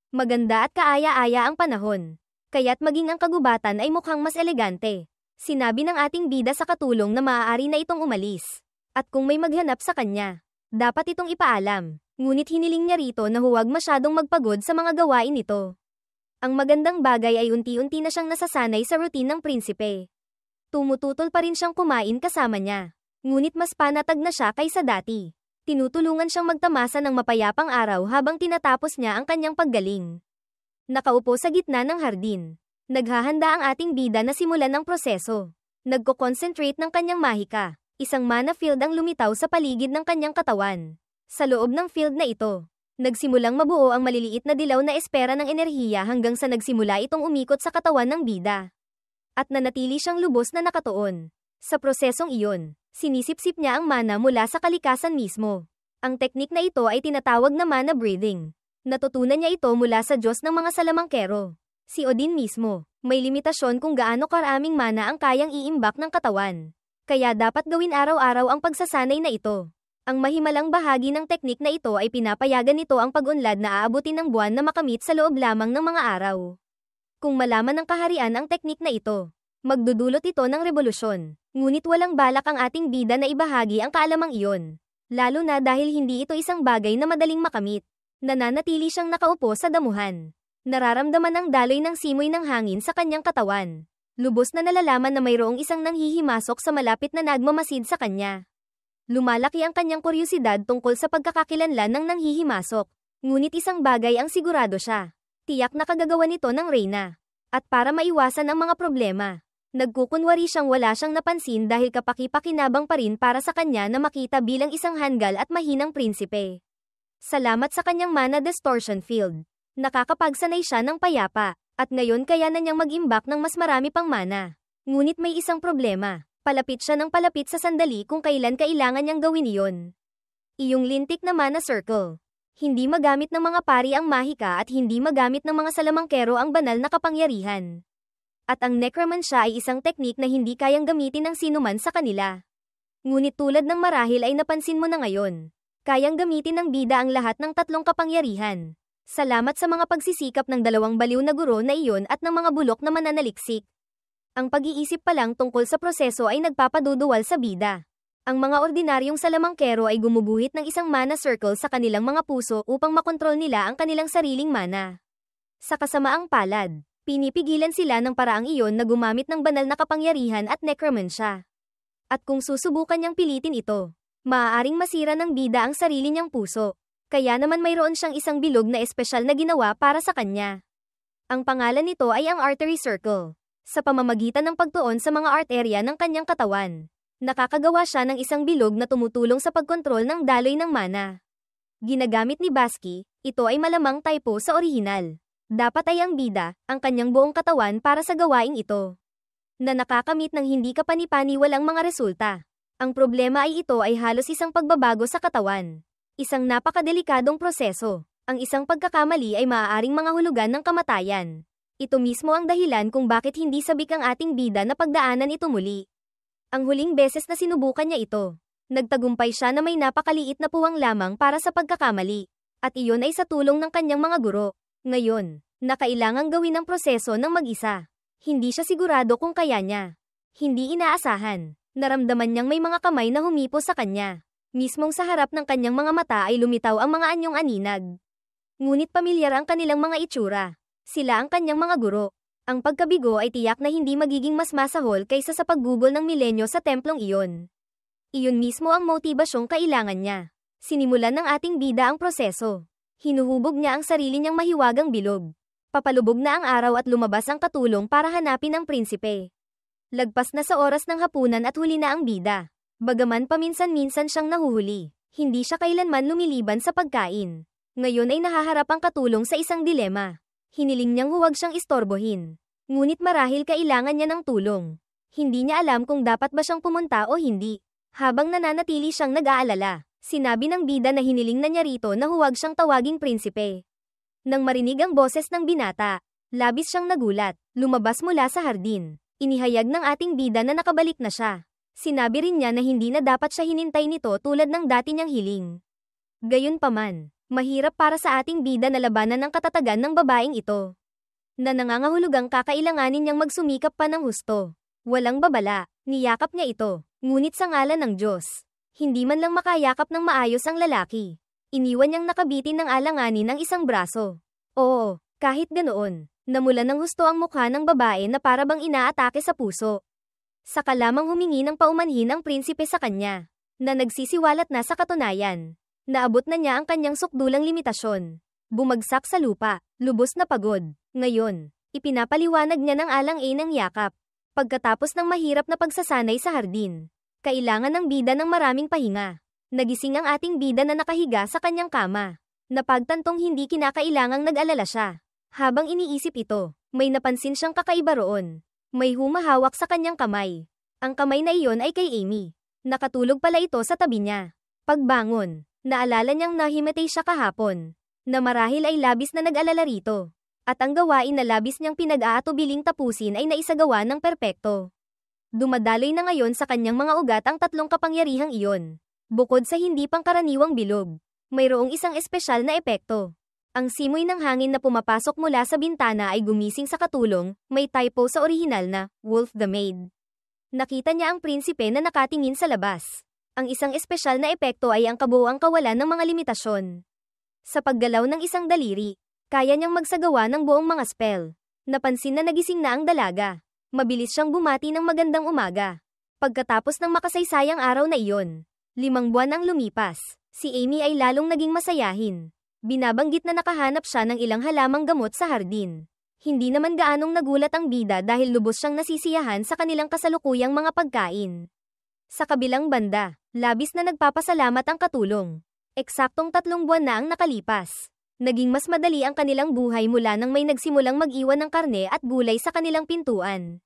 Maganda at kaaya-aya ang panahon. Kaya't maging ang kagubatan ay mukhang mas elegante. Sinabi ng ating bida sa katulong na maaari na itong umalis. At kung may maghanap sa kanya, dapat itong ipaalam. Ngunit hiniling niya rito na huwag masyadong magpagod sa mga gawain nito. Ang magandang bagay ay unti-unti na siyang nasasanay sa routine ng prinsipe. Tumututol pa rin siyang kumain kasama niya. Ngunit mas panatag na siya kaysa dati. Tinutulungan siyang magtamasa ng mapayapang araw habang tinatapos niya ang kanyang paggaling. Nakaupo sa gitna ng hardin. Naghahanda ang ating bida na simulan ng proseso. Nagko-concentrate ng kanyang mahika. Isang mana field ang lumitaw sa paligid ng kanyang katawan. Sa loob ng field na ito, nagsimulang mabuo ang maliliit na dilaw na espera ng enerhiya hanggang sa nagsimula itong umikot sa katawan ng bida. At nanatili siyang lubos na nakatuon. Sa prosesong iyon, sinisipsip niya ang mana mula sa kalikasan mismo. Ang teknik na ito ay tinatawag na mana breathing. Natutunan niya ito mula sa Diyos ng mga salamangkero. Si Odin mismo, may limitasyon kung gaano karaming mana ang kayang iimbak ng katawan. Kaya dapat gawin araw-araw ang pagsasanay na ito. Ang mahimalang bahagi ng teknik na ito ay pinapayagan nito ang pag-unlad na aabutin ng buwan na makamit sa loob lamang ng mga araw. Kung malaman ng kaharian ang teknik na ito, magdudulot ito ng revolusyon. Ngunit walang balak ang ating bida na ibahagi ang kaalamang iyon. Lalo na dahil hindi ito isang bagay na madaling makamit. Nananatili siyang nakaupo sa damuhan. Nararamdaman ang daloy ng simoy ng hangin sa kanyang katawan. Lubos na nalalaman na mayroong isang nanghihimasok sa malapit na nagmamasid sa kanya. Lumalaki ang kanyang kuryosidad tungkol sa pagkakakilanlan ng nanghihimasok. Ngunit isang bagay ang sigurado siya. Tiyak na kagagawa nito ng Reyna. At para maiwasan ang mga problema, nagkukunwari siyang wala siyang napansin dahil kapaki-pakinabang pa rin para sa kanya na makita bilang isang hanggal at mahinang prinsipe. Salamat sa kanyang mana distortion field. Nakakapagsanay siya ng payapa, at ngayon kaya na niyang mag-imbak ng mas marami pang mana. Ngunit may isang problema. Palapit siya ng palapit sa sandali kung kailan kailangan niyang gawin iyon. Iyong lintik na mana circle. Hindi magamit ng mga pari ang mahika at hindi magamit ng mga salamangkero ang banal na kapangyarihan. At ang necromancia ay isang teknik na hindi kayang gamitin ng sinuman sa kanila. Ngunit tulad ng marahil ay napansin mo na ngayon. Kayang gamitin ng bida ang lahat ng tatlong kapangyarihan. Salamat sa mga pagsisikap ng dalawang baliw na guro na iyon at ng mga bulok na mananaliksik. Ang pag-iisip pa lang tungkol sa proseso ay nagpapaduduwal sa bida. Ang mga ordinaryong salamangkero ay gumuguhit ng isang mana circle sa kanilang mga puso upang makontrol nila ang kanilang sariling mana. Sa kasamaang palad, pinipigilan sila ng paraang iyon na gumamit ng banal na kapangyarihan at necromancia. At kung susubukan niyang pilitin ito, maaaring masira ng bida ang sarili niyang puso. Kaya naman mayroon siyang isang bilog na espesyal na ginawa para sa kanya. Ang pangalan nito ay ang Artery Circle. Sa pamamagitan ng pagtuon sa mga arterya ng kanyang katawan, nakakagawa siya ng isang bilog na tumutulong sa pagkontrol ng daloy ng mana. Ginagamit ni Basky, ito ay malamang typo sa orihinal. Dapat ay ang bida, ang kanyang buong katawan para sa gawaing ito. Na nakakamit ng hindi kapani-paniwalang mga resulta. Ang problema ay ito ay halos isang pagbabago sa katawan. Isang napakadelikadong proseso. Ang isang pagkakamali ay maaaring mga hulugan ng kamatayan. Ito mismo ang dahilan kung bakit hindi sabik ang ating bida na pagdaanan ito muli. Ang huling beses na sinubukan niya ito, nagtagumpay siya na may napakaliit na puwang lamang para sa pagkakamali. At iyon ay sa tulong ng kanyang mga guro. Ngayon, nakailangang gawin ang proseso ng mag-isa. Hindi siya sigurado kung kaya niya. Hindi inaasahan. Naramdaman niyang may mga kamay na humipo sa kanya. Mismong sa harap ng kanyang mga mata ay lumitaw ang mga anyong aninag. Ngunit pamilyar ang kanilang mga itsura. Sila ang kanyang mga guro. Ang pagkabigo ay tiyak na hindi magiging mas masahol kaysa sa paggugol ng milenyo sa templong iyon. Iyon mismo ang motibasyong kailangan niya. Sinimulan ng ating bida ang proseso. Hinuhubog niya ang sarili niyang mahiwagang bilog. Papalubog na ang araw at lumabas ang katulong para hanapin ang prinsipe. Lagpas na sa oras ng hapunan at huli na ang bida. Bagaman paminsan-minsan siyang nahuhuli, hindi siya kailanman lumiliban sa pagkain. Ngayon ay nahaharap ang katulong sa isang dilema. Hiniling niyang huwag siyang istorbohin. Ngunit marahil kailangan niya ng tulong. Hindi niya alam kung dapat ba siyang pumunta o hindi. Habang nananatili siyang nag-aalala, sinabi ng bida na hiniling na niya rito na huwag siyang tawaging prinsipe. Nang marinig ang boses ng binata, labis siyang nagulat, lumabas mula sa hardin. Inihayag ng ating bida na nakabalik na siya. Sinabi rin niya na hindi na dapat siya hinintay nito tulad ng dati niyang hiling. Gayunpaman, mahirap para sa ating bida na labanan ang katatagan ng babaeng ito. Na nangangahulugang kakailanganin niyang magsumikap pa ng husto. Walang babala, niyakap niya ito, ngunit sa ngalan ng Diyos. Hindi man lang makayakap ng maayos ang lalaki. Iniwan niyang nakabitin ng alanganin ng isang braso. Oo, kahit ganoon, namula ng husto ang mukha ng babae na parabang inaatake sa puso. Saka lamang humingi ng paumanhin ang prinsipe sa kanya, na nagsisiwalat na sa katunayan. Naabot na niya ang kanyang sukdulang limitasyon. Bumagsak sa lupa, lubos na pagod. Ngayon, ipinapaliwanag niya ng alang-inang yakap. Pagkatapos ng mahirap na pagsasanay sa hardin, kailangan ng bida ng maraming pahinga. Nagising ang ating bida na nakahiga sa kanyang kama. Napagtantong hindi kinakailangang nag-alala siya. Habang iniisip ito, may napansin siyang kakaiba roon. May humahawak sa kanyang kamay. Ang kamay na iyon ay kay Amy. Nakatulog pala ito sa tabi niya. Pagbangon, naalala niyang nahimatay siya kahapon, na marahil ay labis na nag-alala rito. At ang gawain na labis niyang pinag-aatubiling tapusin ay naisagawa ng perpekto. Dumadaloy na ngayon sa kanyang mga ugat ang tatlong kapangyarihang iyon. Bukod sa hindi pangkaraniwang bilog, mayroong isang espesyal na epekto. Ang simoy ng hangin na pumapasok mula sa bintana ay gumising sa katulong, may typo sa orihinal na, Wolf the Maid. Nakita niya ang prinsipe na nakatingin sa labas. Ang isang espesyal na epekto ay ang kabuuang kawalan ng mga limitasyon. Sa paggalaw ng isang daliri, kaya niyang magsagawa ng buong mga spell. Napansin na nagising na ang dalaga. Mabilis siyang bumati ng magandang umaga. Pagkatapos ng makasaysayang araw na iyon, 5 buwan ang lumipas, si Amy ay lalong naging masayahin. Binabanggit na nakahanap siya ng ilang halamang gamot sa hardin. Hindi naman gaanong nagulat ang bida dahil lubos siyang nasisiyahan sa kanilang kasalukuyang mga pagkain. Sa kabilang banda, labis na nagpapasalamat ang katulong. Eksaktong 3 buwan na ang nakalipas. Naging mas madali ang kanilang buhay mula nang may nagsimulang mag-iwan ng karne at gulay sa kanilang pintuan.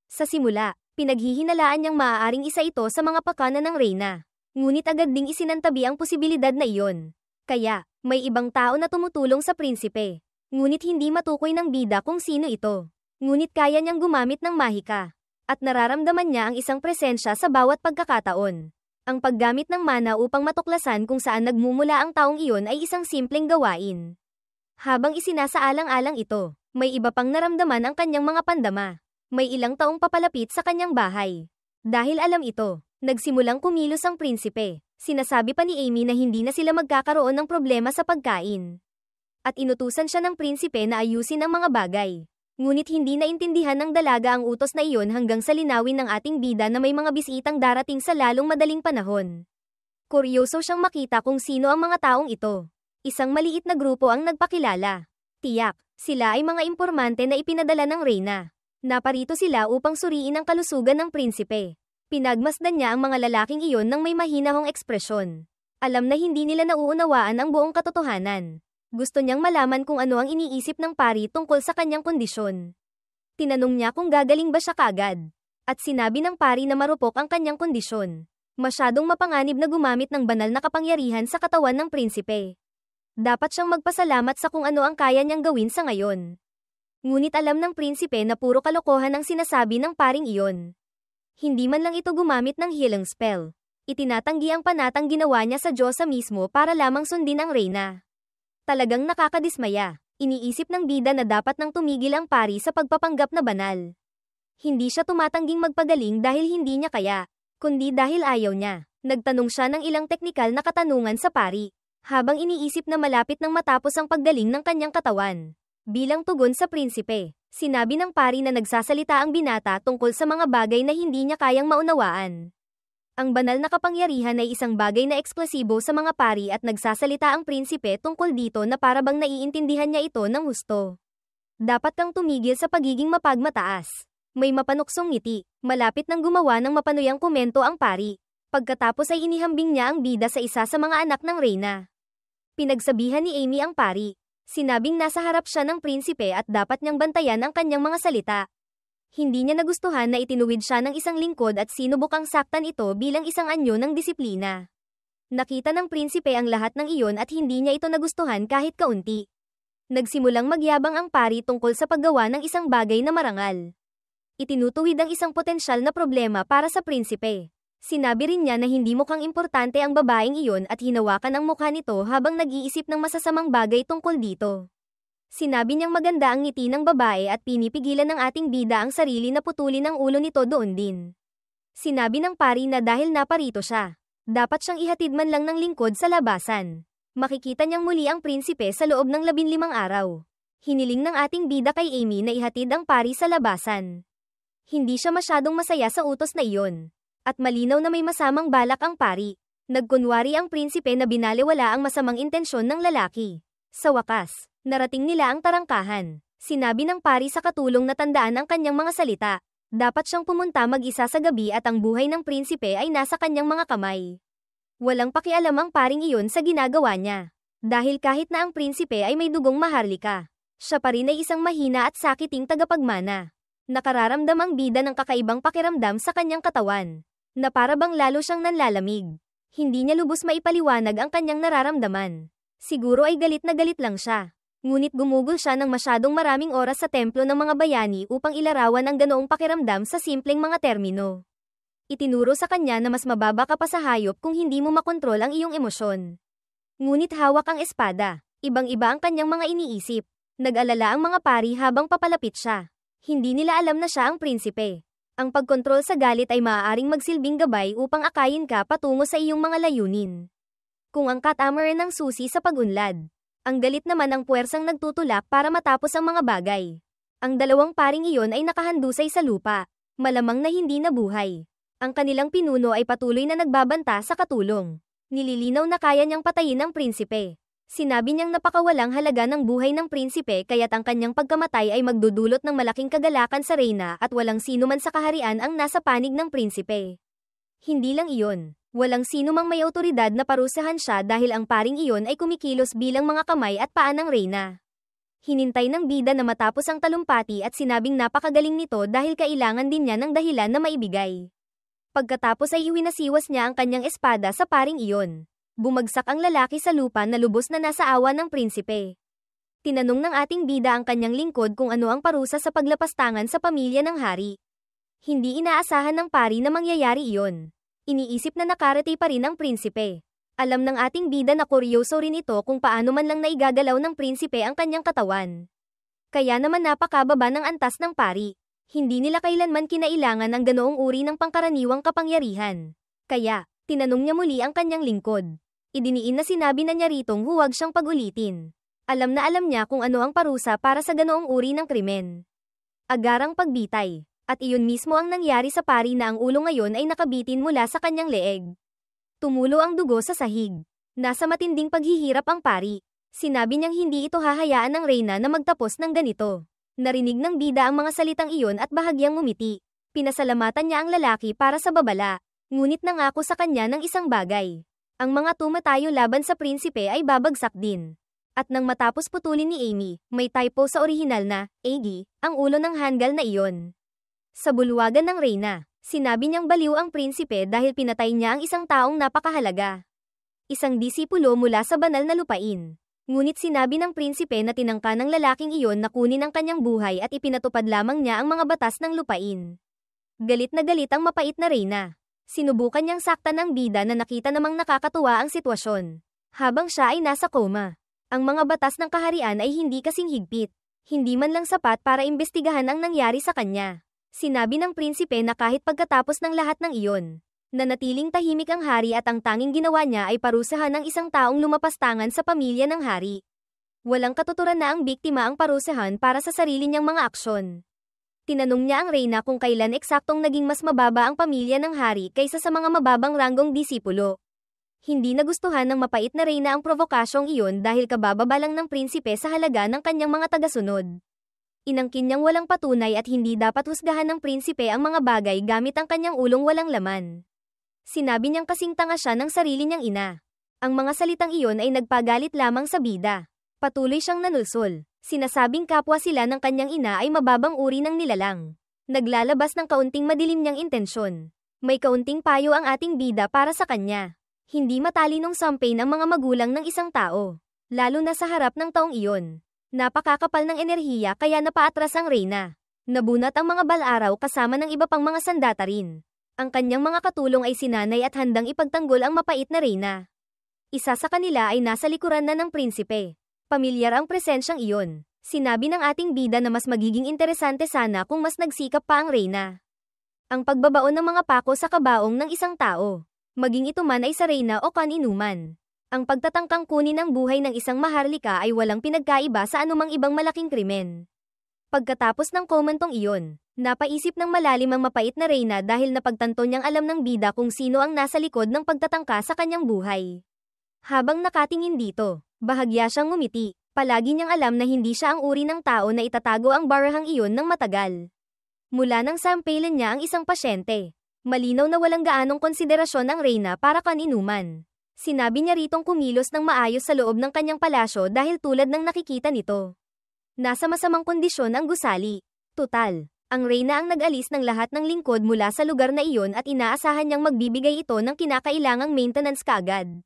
Sa simula, pinaghihinalaan niyang maaaring isa ito sa mga pakanan ng reyna. Ngunit agad ding isinantabi ang posibilidad na iyon. Kaya, may ibang tao na tumutulong sa prinsipe. Ngunit hindi matukoy ng bida kung sino ito. Ngunit kaya niyang gumamit ng mahika. At nararamdaman niya ang isang presensya sa bawat pagkakataon. Ang paggamit ng mana upang matuklasan kung saan nagmumula ang taong iyon ay isang simpleng gawain. Habang isinasaalang-alang ito, may iba pang naramdaman ang kanyang mga pandama. May ilang taong papalapit sa kanyang bahay. Dahil alam ito, nagsimulang kumilos ang prinsipe. Sinasabi pa ni Amy na hindi na sila magkakaroon ng problema sa pagkain. At inutusan siya ng prinsipe na ayusin ang mga bagay. Ngunit hindi naintindihan ng dalaga ang utos na iyon hanggang sa linawin ng ating bida na may mga bisitang darating sa lalong madaling panahon. Kuryoso siyang makita kung sino ang mga taong ito. Isang maliit na grupo ang nagpakilala. Tiyak, sila ay mga impormante na ipinadala ng reyna. Naparito sila upang suriin ang kalusugan ng prinsipe. Pinagmasdan niya ang mga lalaking iyon ng may mahinahong ekspresyon. Alam na hindi nila nauunawaan ang buong katotohanan. Gusto niyang malaman kung ano ang iniisip ng pari tungkol sa kanyang kondisyon. Tinanong niya kung gagaling ba siya kaagad. At sinabi ng pari na marupok ang kanyang kondisyon. Masyadong mapanganib na gumamit ng banal na kapangyarihan sa katawan ng prinsipe. Dapat siyang magpasalamat sa kung ano ang kaya niyang gawin sa ngayon. Ngunit alam ng prinsipe na puro kalokohan ang sinasabi ng paring iyon. Hindi man lang ito gumamit ng healing spell. Itinatanggi ang panatang ginawa niya sa Diyosa mismo para lamang sundin ang reyna. Talagang nakakadismaya. Iniisip ng bida na dapat nang tumigil ang pari sa pagpapanggap na banal. Hindi siya tumatangging magpagaling dahil hindi niya kaya, kundi dahil ayaw niya. Nagtanong siya ng ilang teknikal na katanungan sa pari, habang iniisip na malapit nang matapos ang paggaling ng kanyang katawan. Bilang tugon sa prinsipe, sinabi ng pari na nagsasalita ang binata tungkol sa mga bagay na hindi niya kayang maunawaan. Ang banal na kapangyarihan ay isang bagay na eksklusibo sa mga pari at nagsasalita ang prinsipe tungkol dito na para bang naiintindihan niya ito ng husto. Dapat kang tumigil sa pagiging mapagmataas. May mapanuksong ngiti, malapit nang gumawa ng mapanuyang komento ang pari. Pagkatapos ay inihambing niya ang bida sa isa sa mga anak ng reyna. Pinagsabihan ni Amy ang pari. Sinabing nasa harap siya ng prinsipe at dapat niyang bantayan ang kanyang mga salita. Hindi niya nagustuhan na itinuwid siya ng isang lingkod at sinubukang saktan ito bilang isang anyo ng disiplina. Nakita ng prinsipe ang lahat ng iyon at hindi niya ito nagustuhan kahit kaunti. Nagsimulang magyabang ang pari tungkol sa paggawa ng isang bagay na marangal. Itinutuwid ang isang potensyal na problema para sa prinsipe. Sinabi rin niya na hindi mukhang importante ang babaeng iyon at hinawakan ang mukha nito habang nag-iisip ng masasamang bagay tungkol dito. Sinabi niyang maganda ang ngiti ng babae at pinipigilan ng ating bida ang sarili na putulin ang ulo nito doon din. Sinabi ng pari na dahil naparito siya, dapat siyang ihatid man lang ng lingkod sa labasan. Makikita niyang muli ang prinsipe sa loob ng 15 araw. Hiniling ng ating bida kay Amy na ihatid ang pari sa labasan. Hindi siya masyadong masaya sa utos na iyon. At malinaw na may masamang balak ang pari. Nagkunwari ang prinsipe na binaliwala ang masamang intensyon ng lalaki. Sa wakas, narating nila ang tarangkahan. Sinabi ng pari sa katulong na tandaan ang kanyang mga salita. Dapat siyang pumunta mag-isa sa gabi at ang buhay ng prinsipe ay nasa kanyang mga kamay. Walang pakialam ang paring iyon sa ginagawa niya. Dahil kahit na ang prinsipe ay may dugong maharlika, siya pa rin ay isang mahina at sakiting tagapagmana. Nakararamdam ang bida ng kakaibang pakiramdam sa kanyang katawan, na para bang lalo siyang nanlalamig. Hindi niya lubos maipaliwanag ang kanyang nararamdaman. Siguro ay galit na galit lang siya. Ngunit gumugol siya ng masyadong maraming oras sa templo ng mga bayani upang ilarawan ang ganoong pakiramdam sa simpleng mga termino. Itinuro sa kanya na mas mababa ka pa sa hayop kung hindi mo makontrol ang iyong emosyon. Ngunit hawak ang espada. Ibang-iba ang kanyang mga iniisip. Nag-alala ang mga pari habang papalapit siya. Hindi nila alam na siya ang prinsipe. Ang pagkontrol sa galit ay maaaring magsilbing gabay upang akayin ka patungo sa iyong mga layunin. Kung ang catamaran ng susi sa pag-unlad. Ang galit naman ang puwersang nagtutulak para matapos ang mga bagay. Ang dalawang paring iyon ay nakahandusay sa lupa. Malamang na hindi nabuhay. Ang kanilang pinuno ay patuloy na nagbabanta sa katulong. Nililinaw na kaya niyang patayin ang prinsipe. Sinabi niyang napakawalang halaga ng buhay ng prinsipe kaya't ang kanyang pagkamatay ay magdudulot ng malaking kagalakan sa reyna at walang sino man sa kaharian ang nasa panig ng prinsipe. Hindi lang iyon. Walang sino mang may awtoridad na parusahan siya dahil ang paring iyon ay kumikilos bilang mga kamay at paa ng reyna. Hinintay ng bida na matapos ang talumpati at sinabing napakagaling nito dahil kailangan din niya ng dahilan na maibigay. Pagkatapos ay iwinasiwas niya ang kanyang espada sa paring iyon. Bumagsak ang lalaki sa lupa na lubos na nasa awa ng prinsipe. Tinanong ng ating bida ang kanyang lingkod kung ano ang parusa sa paglapastangan sa pamilya ng hari. Hindi inaasahan ng pari na mangyayari iyon. Iniisip na nakarete pa rin ang prinsipe. Alam ng ating bida na kuryoso rin ito kung paano man lang naigagalaw ng prinsipe ang kanyang katawan. Kaya naman napakababa ng antas ng pari. Hindi nila kailanman kinailangan ang ganoong uri ng pangkaraniwang kapangyarihan. Kaya, tinanong niya muli ang kanyang lingkod. Idiniin na sinabi na niya ritong huwag siyang pag-ulitin. Alam na alam niya kung ano ang parusa para sa ganoong uri ng krimen. Agarang pagbitay. At iyon mismo ang nangyari sa pari na ang ulo ngayon ay nakabitin mula sa kanyang leeg. Tumulo ang dugo sa sahig. Nasa matinding paghihirap ang pari. Sinabi niyang hindi ito hahayaan ng reyna na magtapos ng ganito. Narinig ng bida ang mga salitang iyon at bahagyang ngumiti. Pinasalamatan niya ang lalaki para sa babala. Ngunit nangako sa kanya ng isang bagay. Ang mga tumatayo laban sa prinsipe ay babagsak din. At nang matapos putulin ni Amy, may typo sa orihinal na, Agi, ang ulo ng hanggal na iyon. Sa bulwagan ng reyna, sinabi niyang baliw ang prinsipe dahil pinatay niya ang isang taong napakahalaga. Isang disipulo mula sa banal na lupain. Ngunit sinabi ng prinsipe na tinangka ng lalaking iyon na kunin ang kanyang buhay at ipinatupad lamang niya ang mga batas ng lupain. Galit na galit ang mapait na reyna. Sinubukan niyang saktan ang bida na nakita namang nakakatuwa ang sitwasyon. Habang siya ay nasa koma. Ang mga batas ng kaharian ay hindi kasing higpit. Hindi man lang sapat para imbestigahan ang nangyari sa kanya. Sinabi ng prinsipe na kahit pagkatapos ng lahat ng iyon, nanatiling tahimik ang hari at ang tanging ginawa niya ay parusahan ng isang taong lumapastangan sa pamilya ng hari. Walang katuturan na ang biktima ang parusahan para sa sarili niyang mga aksyon. Tinanong niya ang reyna kung kailan eksaktong naging mas mababa ang pamilya ng hari kaysa sa mga mababang ranggong disipulo. Hindi nagustuhan ng mapait na reyna ang provokasyong iyon dahil kabababa lang ng prinsipe sa halaga ng kanyang mga tagasunod. Inangkin niyang walang patunay at hindi dapat husgahan ng prinsipe ang mga bagay gamit ang kanyang ulong walang laman. Sinabi niyang kasing tanga siya ng sarili niyang ina. Ang mga salitang iyon ay nagpagalit lamang sa bida. Patuloy siyang nanulsol. Sinasabing kapwa sila ng kanyang ina ay mababang uri ng nilalang. Naglalabas ng kaunting madilim niyang intensyon. May kaunting payo ang ating bida para sa kanya. Hindi matalinong sampay ng mga magulang ng isang tao. Lalo na sa harap ng taong iyon. Napakakapal ng enerhiya kaya napaatras ang reyna. Nabunat ang mga balaraw kasama ng iba pang mga sandata rin. Ang kanyang mga katulong ay sinanay at handang ipagtanggol ang mapait na reyna. Isa sa kanila ay nasa likuran na ng prinsipe. Pamilyar ang presensyang iyon. Sinabi ng ating bida na mas magiging interesante sana kung mas nagsikap pa ang reyna. Ang pagbabaon ng mga pako sa kabaong ng isang tao. Maging ito man ay sa reyna o kaninuman. Ang pagtatangkang kunin ang buhay ng isang maharlika ay walang pinagkaiba sa anumang ibang malaking krimen. Pagkatapos ng komentong iyon, napaisip ng malalim ang mapait na reyna dahil napagtanto niyang alam ng bida kung sino ang nasa likod ng pagtatangka sa kanyang buhay. Habang nakatingin dito, bahagya siyang ngumiti. Palagi niyang alam na hindi siya ang uri ng tao na itatago ang barahang iyon ng matagal. Mula nang sampelan niya ang isang pasyente, malinaw na walang gaanong konsiderasyon ang reyna para kaninuman. Sinabi niya ritong kumilos ng maayos sa loob ng kanyang palasyo dahil tulad ng nakikita nito. Nasa masamang kondisyon ang gusali. Tutal, ang reyna ang nag-alis ng lahat ng lingkod mula sa lugar na iyon at inaasahan niyang magbibigay ito ng kinakailangang maintenance kaagad.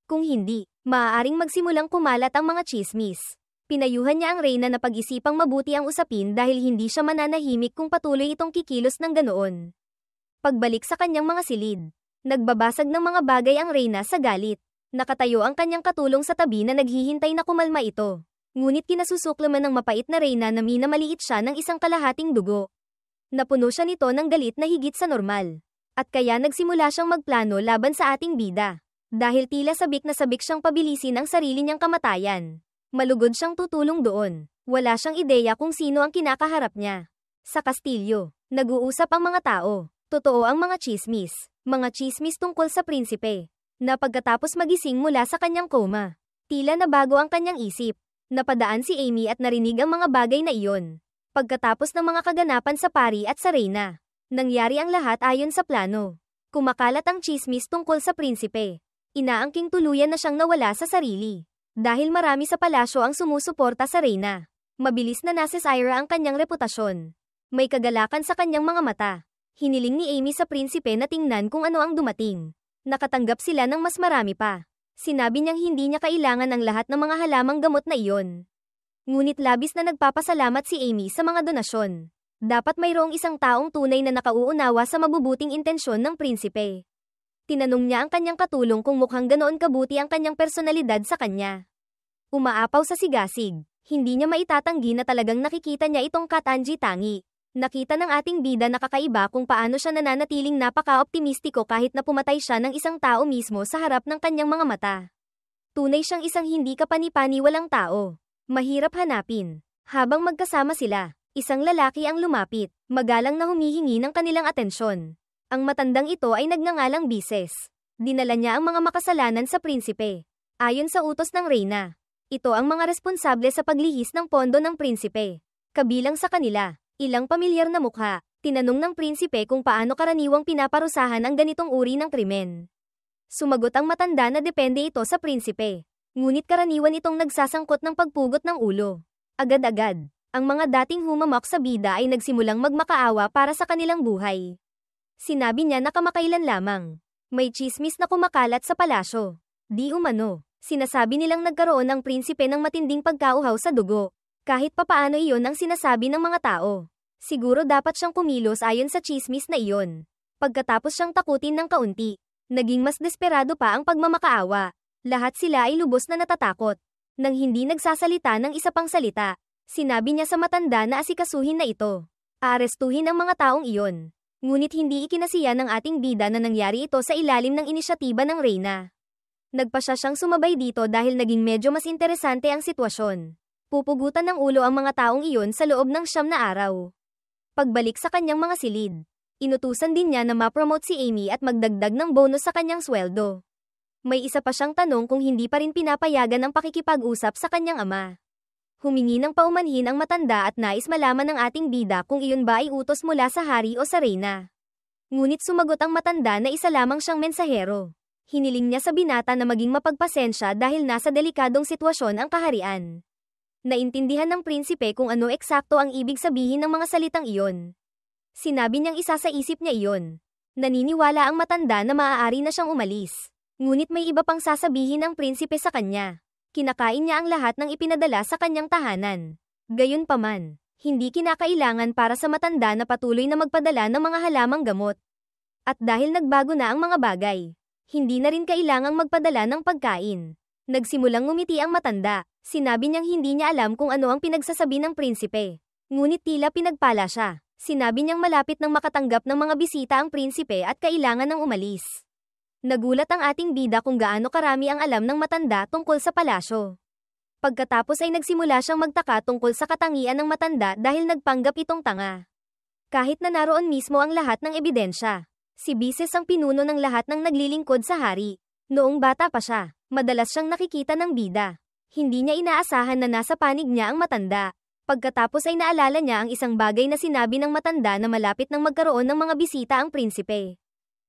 Kung hindi, maaaring magsimulang kumalat ang mga tsismis. Pinayuhan niya ang Reyna na pag-isipang mabuti ang usapin dahil hindi siya mananahimik kung patuloy itong kikilos ng ganoon. Pagbalik sa kanyang mga silid, nagbabasag ng mga bagay ang Reyna sa galit. Nakatayo ang kanyang katulong sa tabi na naghihintay na kumalma ito. Ngunit kinasusuklaman ng mapait na Reyna na minamaliit siya ng isang kalahating dugo. Napuno siya nito ng galit na higit sa normal. At kaya nagsimula siyang magplano laban sa ating bida. Dahil tila sabik na sabik siyang pabilisin ang sarili niyang kamatayan. Malugod siyang tutulong doon. Wala siyang ideya kung sino ang kinakaharap niya. Sa kastilyo, nag-uusap ang mga tao. Totoo ang mga chismis. Mga chismis tungkol sa prinsipe. Na pagkatapos magising mula sa kanyang koma, tila nabago ang kanyang isip. Napadaan si Amy at narinig ang mga bagay na iyon. Pagkatapos ng mga kaganapan sa pari at sa Reyna, nangyari ang lahat ayon sa plano. Kumakalat ang chismis tungkol sa prinsipe. Inaangking tuluyan na siyang nawala sa sarili. Dahil marami sa palasyo ang sumusuporta sa Reyna. Mabilis na nasisira ang kanyang reputasyon. May kagalakan sa kanyang mga mata. Hiniling ni Amy sa prinsipe na tingnan kung ano ang dumating. Nakatanggap sila ng mas marami pa. Sinabi niyang hindi niya kailangan ang lahat ng mga halamang gamot na iyon. Ngunit labis na nagpapasalamat si Amy sa mga donasyon. Dapat mayroong isang taong tunay na nakauunawa sa mabubuting intensyon ng prinsipe. Tinanong niya ang kanyang katulong kung mukhang ganoon kabuti ang kanyang personalidad sa kanya. Umaapaw sa sigasig. Hindi niya maitatanggi na talagang nakikita niya itong katangi-tangi. Nakita ng ating bida na kakaiba kung paano siya nananatiling napaka-optimistiko kahit na pumatay siya ng isang tao mismo sa harap ng kanyang mga mata. Tunay siyang isang hindi kapani-paniwalang tao. Mahirap hanapin. Habang magkasama sila, isang lalaki ang lumapit, magalang na humihingi ng kanilang atensyon. Ang matandang ito ay nagngangalang Bises. Dinala niya ang mga makasalanan sa prinsipe. Ayon sa utos ng Reyna, ito ang mga responsable sa paglihis ng pondo ng prinsipe. Kabilang sa kanila, ilang pamilyar na mukha. Tinanong ng prinsipe kung paano karaniwang pinaparusahan ang ganitong uri ng krimen. Sumagot ang matanda na depende ito sa prinsipe. Ngunit karaniwan itong nagsasangkot ng pagpugot ng ulo. Agad-agad, ang mga dating humamak sa bida ay nagsimulang magmakaawa para sa kanilang buhay. Sinabi niya na kamakailan lamang. May chismis na kumakalat sa palasyo. Di umano, sinasabi nilang nagkaroon ng prinsipe ng matinding pagkauhaw sa dugo. Kahit papaano iyon ang sinasabi ng mga tao. Siguro dapat siyang kumilos ayon sa chismis na iyon. Pagkatapos siyang takutin ng kaunti, naging mas desperado pa ang pagmamakaawa. Lahat sila ay lubos na natatakot. Nang hindi nagsasalita ng isa pang salita, sinabi niya sa matanda na asikasuhin na ito. Aarestuhin ang mga taong iyon. Ngunit hindi ikinasiya ng ating bida na nangyari ito sa ilalim ng inisyatiba ng Reyna. Nagpasya siyang sumabay dito dahil naging medyo mas interesante ang sitwasyon. Pupugutan ng ulo ang mga taong iyon sa loob ng 9 na araw. Pagbalik sa kanyang mga silid, inutusan din niya na ma-promote si Amy at magdagdag ng bonus sa kanyang sweldo. May isa pa siyang tanong kung hindi pa rin pinapayagan ang pakikipag-usap sa kanyang ama. Humingi ng paumanhin ang matanda at nais malaman ng ating bida kung iyon ba ay utos mula sa hari o sa Reyna. Ngunit sumagot ang matanda na isa lamang siyang mensahero. Hiniling niya sa binata na maging mapagpasensya dahil nasa delikadong sitwasyon ang kaharian. Naintindihan ng prinsipe kung ano eksakto ang ibig sabihin ng mga salitang iyon. Sinabi niyang isa sa isip niya iyon. Naniniwala ang matanda na maaari na siyang umalis. Ngunit may iba pang sasabihin ng prinsipe sa kanya. Kinakain niya ang lahat ng ipinadala sa kanyang tahanan. Gayunpaman, hindi kinakailangan para sa matanda na patuloy na magpadala ng mga halamang gamot. At dahil nagbago na ang mga bagay, hindi na rin kailangang magpadala ng pagkain. Nagsimulang ngumiti ang matanda. Sinabi niyang hindi niya alam kung ano ang pinagsasabi ng prinsipe. Ngunit tila pinagpala siya. Sinabi niyang malapit nang makatanggap ng mga bisita ang prinsipe at kailangan ng umalis. Nagulat ang ating bida kung gaano karami ang alam ng matanda tungkol sa palasyo. Pagkatapos ay nagsimula siyang magtaka tungkol sa katangian ng matanda dahil nagpanggap itong tanga. Kahit na naroon mismo ang lahat ng ebidensya, si Bises ang pinuno ng lahat ng naglilingkod sa hari. Noong bata pa siya, madalas siyang nakikita ng bida. Hindi niya inaasahan na nasa panig niya ang matanda. Pagkatapos ay naalala niya ang isang bagay na sinabi ng matanda na malapit nang magkaroon ng mga bisita ang prinsipe.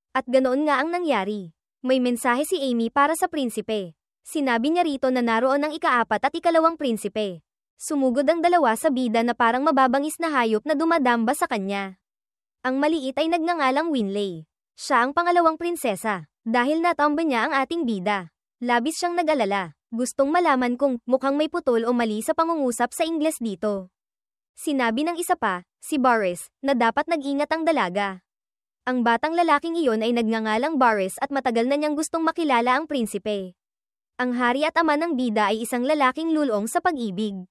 At ganoon nga ang nangyari. May mensahe si Amy para sa prinsipe. Sinabi niya rito na naroon ang ika-4 at ika-2 prinsipe. Sumugod ang dalawa sa bida na parang mababangis na hayop na dumadamba sa kanya. Ang maliit ay nagngangalang Winley. Siya ang pangalawang prinsesa, dahil natomba niya ang ating bida. Labis siyang nag-alala. Gustong malaman kung mukhang may putol o mali sa pangungusap sa Ingles dito. Sinabi ng isa pa, si Boris, na dapat nag-ingat ang dalaga. Ang batang lalaking iyon ay nagngangalang Boris at matagal na niyang gustong makilala ang prinsipe. Ang hari at ama ng bida ay isang lalaking lulong sa pag-ibig.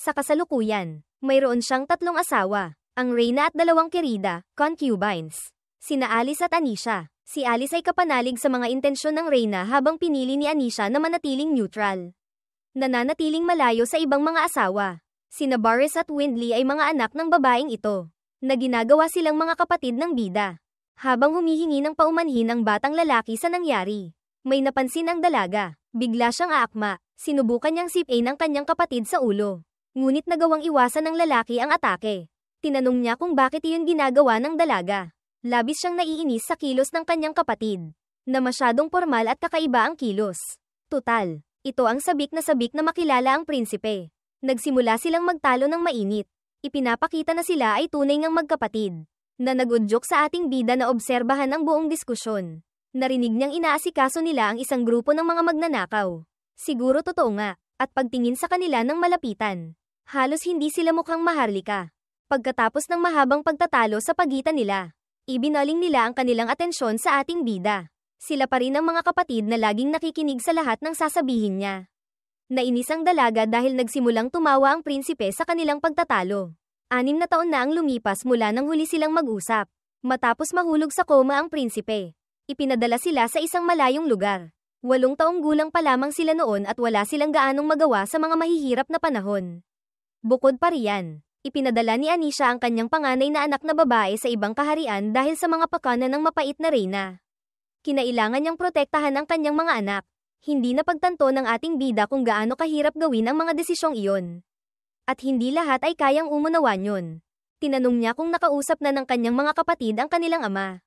Sa kasalukuyan, mayroon siyang 3 asawa, ang Reyna at 2 Querida, concubines. Sina Alice at Anisha. Si Alice ay kapanalig sa mga intensyon ng Reyna habang pinili ni Anisha na manatiling neutral. Nananatiling malayo sa ibang mga asawa. Sina Boris at Windley ay mga anak ng babaeng ito, na ginagawa silang mga kapatid ng bida. Habang humihingi ng paumanhin ang batang lalaki sa nangyari, may napansin ang dalaga. Bigla siyang aakma, sinubukan niyang sipin ang kanyang kapatid sa ulo. Ngunit nagawang iwasan ng lalaki ang atake. Tinanong niya kung bakit iyon ginagawa ng dalaga. Labis siyang naiinis sa kilos ng kanyang kapatid, na masyadong formal at kakaiba ang kilos. Tutal, ito ang sabik na makilala ang prinsipe. Nagsimula silang magtalo ng mainit. Ipinapakita na sila ay tunay ngang magkapatid, na nag-udyok sa ating bida na obserbahan ang buong diskusyon. Narinig niyang inaasikaso nila ang isang grupo ng mga magnanakaw. Siguro totoo nga, at pagtingin sa kanila ng malapitan, halos hindi sila mukhang maharlika. Pagkatapos ng mahabang pagtatalo sa pagitan nila, ibinaling nila ang kanilang atensyon sa ating bida. Sila pa rin ang mga kapatid na laging nakikinig sa lahat ng sasabihin niya. Nainis ang dalaga dahil nagsimulang tumawa ang prinsipe sa kanilang pagtatalo. 6 na taon na ang lumipas mula nang huli silang mag-usap. Matapos mahulog sa koma ang prinsipe, ipinadala sila sa isang malayong lugar. 8 taong gulang pa lamang sila noon at wala silang gaanong magawa sa mga mahihirap na panahon. Bukod pa riyan, ipinadala ni Anisha ang kanyang panganay na anak na babae sa ibang kaharian dahil sa mga pakana ng mapait na reyna. Kinailangan niyang protektahan ang kanyang mga anak. Hindi napagtanto ng ating bida kung gaano kahirap gawin ang mga desisyong iyon. At hindi lahat ay kayang umunawan yun. Tinanong niya kung nakausap na ng kanyang mga kapatid ang kanilang ama.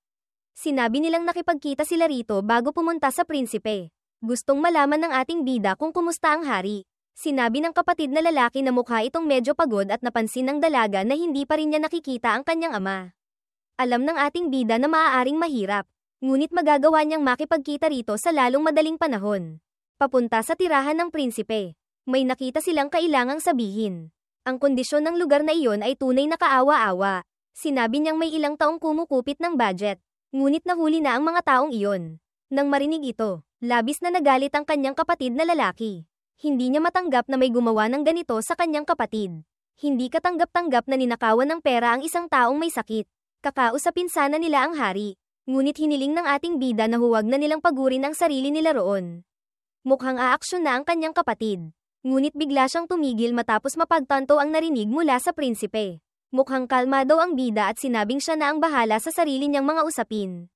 Sinabi nilang nakipagkita sila rito bago pumunta sa prinsipe. Gustong malaman ng ating bida kung kumusta ang hari. Sinabi ng kapatid na lalaki na mukha itong medyo pagod at napansin ng dalaga na hindi pa rin niya nakikita ang kanyang ama. Alam ng ating bida na maaaring mahirap, ngunit magagawa niyang makipagkita rito sa lalong madaling panahon. Papunta sa tirahan ng prinsipe, may nakita silang kailangang sabihin. Ang kondisyon ng lugar na iyon ay tunay na kaawa-awa. Sinabi niyang may ilang taong kumukupit ng budget, ngunit nahuli na ang mga taong iyon. Nang marinig ito, labis na nagalit ang kanyang kapatid na lalaki. Hindi niya matanggap na may gumawa ng ganito sa kanyang kapatid. Hindi katanggap-tanggap na ninakawan ng pera ang isang taong may sakit. Kakausapin sana nila ang hari, ngunit hiniling ng ating bida na huwag na nilang pagurin ang sarili nila roon. Mukhang aaksyon na ang kanyang kapatid, ngunit bigla siyang tumigil matapos mapagtanto ang narinig mula sa prinsipe. Mukhang kalmado ang bida at sinabing siya na ang bahala sa sarili niyang mga usapin.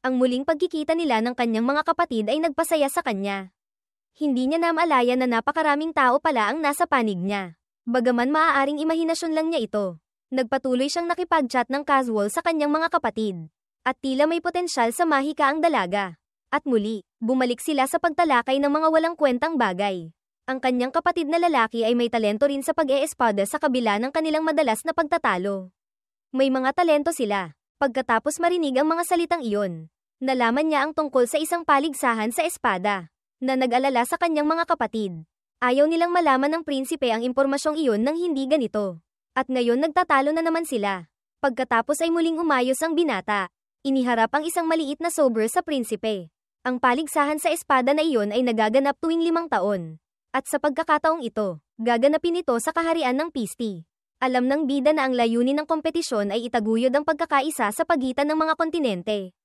Ang muling pagkikita nila ng kanyang mga kapatid ay nagpasaya sa kanya. Hindi niya namalaya na napakaraming tao pala ang nasa panig niya. Bagaman maaaring imahinasyon lang niya ito, nagpatuloy siyang nakipag-chat ng casual sa kanyang mga kapatid. At tila may potensyal sa mahika ang dalaga. At muli, bumalik sila sa pagtalakay ng mga walang kwentang bagay. Ang kanyang kapatid na lalaki ay may talento rin sa pag-e-espada sa kabila ng kanilang madalas na pagtatalo. May mga talento sila. Pagkatapos marinig ang mga salitang iyon, nalaman niya ang tungkol sa isang paligsahan sa espada, na nag-alala sa kanyang mga kapatid. Ayaw nilang malaman ng prinsipe ang impormasyong iyon nang hindi ganito. At ngayon nagtatalo na naman sila. Pagkatapos ay muling umayos ang binata. Iniharap ang isang maliit na sober sa prinsipe. Ang paligsahan sa espada na iyon ay nagaganap tuwing 5 taon. At sa pagkakataong ito, gaganapin ito sa kaharian ng Pisti. Alam ng bida na ang layunin ng kompetisyon ay itaguyod ang pagkakaisa sa pagitan ng mga kontinente.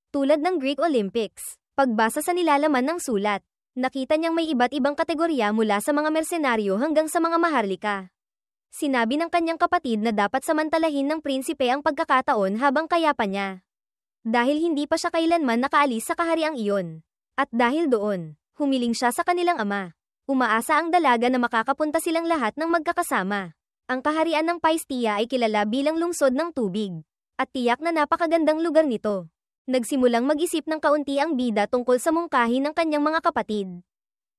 Tulad ng Greek Olympics, pagbasa sa nilalaman ng sulat, nakita niyang may iba't ibang kategorya mula sa mga mersenaryo hanggang sa mga maharlika. Sinabi ng kanyang kapatid na dapat samantalahin ng prinsipe ang pagkakataon habang kaya pa niya. Dahil hindi pa siya kailanman nakaalis sa kahariang iyon. At dahil doon, humiling siya sa kanilang ama. Umaasa ang dalaga na makakapunta silang lahat ng magkakasama. Ang kaharian ng Paestia ay kilala bilang lungsod ng tubig. At tiyak na napakagandang lugar nito. Nagsimulang mag-isip ng kaunti ang bida tungkol sa mungkahi ng kanyang mga kapatid.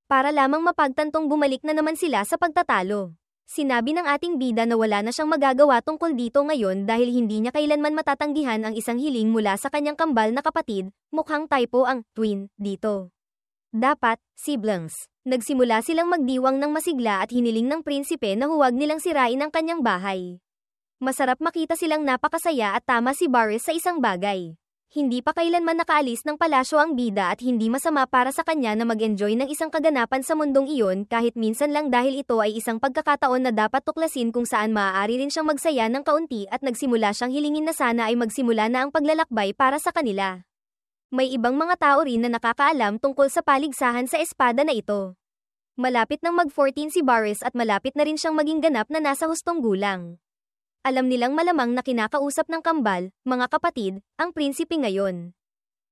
Para lamang mapagtantong bumalik na naman sila sa pagtatalo. Sinabi ng ating bida na wala na siyang magagawa tungkol dito ngayon dahil hindi niya kailanman matatanggihan ang isang hiling mula sa kanyang kambal na kapatid, mukhang typo ang twin dito. Dapat, siblings. Nagsimula silang magdiwang ng masigla at hiniling ng prinsipe na huwag nilang sirain ang kanyang bahay. Masarap makita silang napakasaya at tama si Boris sa isang bagay. Hindi pa kailanman nakaalis ng palasyo ang bida at hindi masama para sa kanya na mag-enjoy ng isang kaganapan sa mundong iyon kahit minsan lang dahil ito ay isang pagkakataon na dapat tuklasin kung saan maaari rin siyang magsaya ng kaunti at nagsimula siyang hilingin na sana ay magsimula na ang paglalakbay para sa kanila. May ibang mga tao rin na nakakaalam tungkol sa paligsahan sa espada na ito. Malapit nang mag-14 si Boris at malapit na rin siyang maging ganap na nasa hustong gulang. Alam nilang malamang na kinakausap ng kambal, mga kapatid, ang prinsipe ngayon.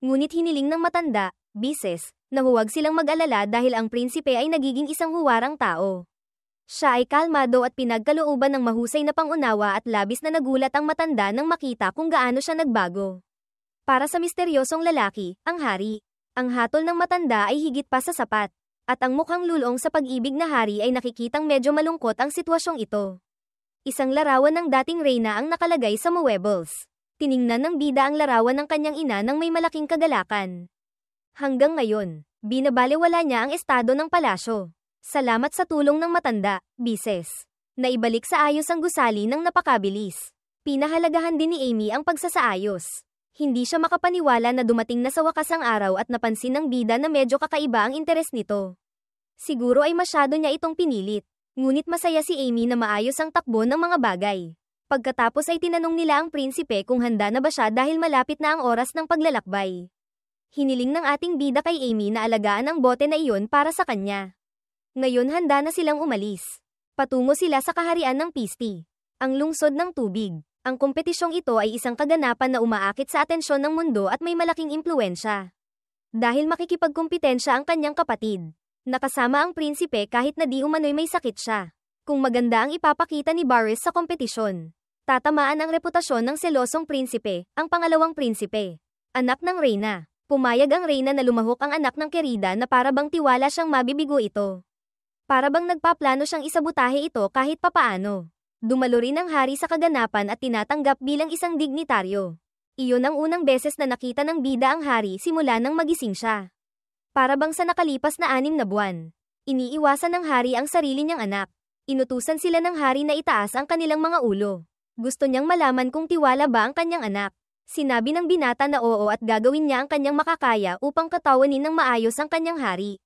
Ngunit hiniling ng matanda, Bises, na huwag silang mag-alala dahil ang prinsipe ay nagiging isang huwarang tao. Siya ay kalmado at pinagkalooban ng mahusay na pangunawa at labis na nagulat ang matanda nang makita kung gaano siya nagbago. Para sa misteryosong lalaki, ang hari. Ang hatol ng matanda ay higit pa sa sapat. At ang mukhang lulong sa pag-ibig na hari ay nakikitang medyo malungkot ang sitwasyong ito. Isang larawan ng dating reyna ang nakalagay sa muebles. Tiningnan ng bida ang larawan ng kanyang ina nang may malaking kagalakan. Hanggang ngayon, binabalewala niya ang estado ng palasyo. Salamat sa tulong ng matanda, Bises. Naibalik sa ayos ang gusali ng napakabilis. Pinahalagahan din ni Amy ang pagsasaayos. Hindi siya makapaniwala na dumating na sa wakas ang araw at napansin ng bida na medyo kakaiba ang interes nito. Siguro ay masyado niya itong pinilit. Ngunit masaya si Amy na maayos ang takbo ng mga bagay. Pagkatapos ay tinanong nila ang prinsipe kung handa na ba siya dahil malapit na ang oras ng paglalakbay. Hiniling ng ating bida kay Amy na alagaan ang bote na iyon para sa kanya. Ngayon handa na silang umalis. Patungo sila sa kaharian ng Pisti, ang lungsod ng tubig. Ang kompetisyong ito ay isang kaganapan na umaakit sa atensyon ng mundo at may malaking impluwensya. Dahil makikipagkumpetensya ang kanyang kapatid. Nakasama ang prinsipe kahit na di umano'y may sakit siya. Kung maganda ang ipapakita ni Boris sa kompetisyon, tatamaan ang reputasyon ng selosong prinsipe, ang pangalawang prinsipe. Anak ng reyna. Pumayag ang reyna na lumahok ang anak ng kerida na para bang tiwala siyang mabibigo ito. Para bang nagpaplano siyang isabutahe ito kahit papaano. Dumalo rin ang hari sa kaganapan at tinatanggap bilang isang dignitaryo. Iyon ang unang beses na nakita ng bida ang hari simula nang magising siya. Para bang sa nakalipas na 6 na buwan. Iniiwasan ng hari ang sarili niyang anak. Inutusan sila ng hari na itaas ang kanilang mga ulo. Gusto niyang malaman kung tiwala ba ang kanyang anak. Sinabi ng binata na oo at gagawin niya ang kanyang makakaya upang katawanin ng maayos ang kanyang hari.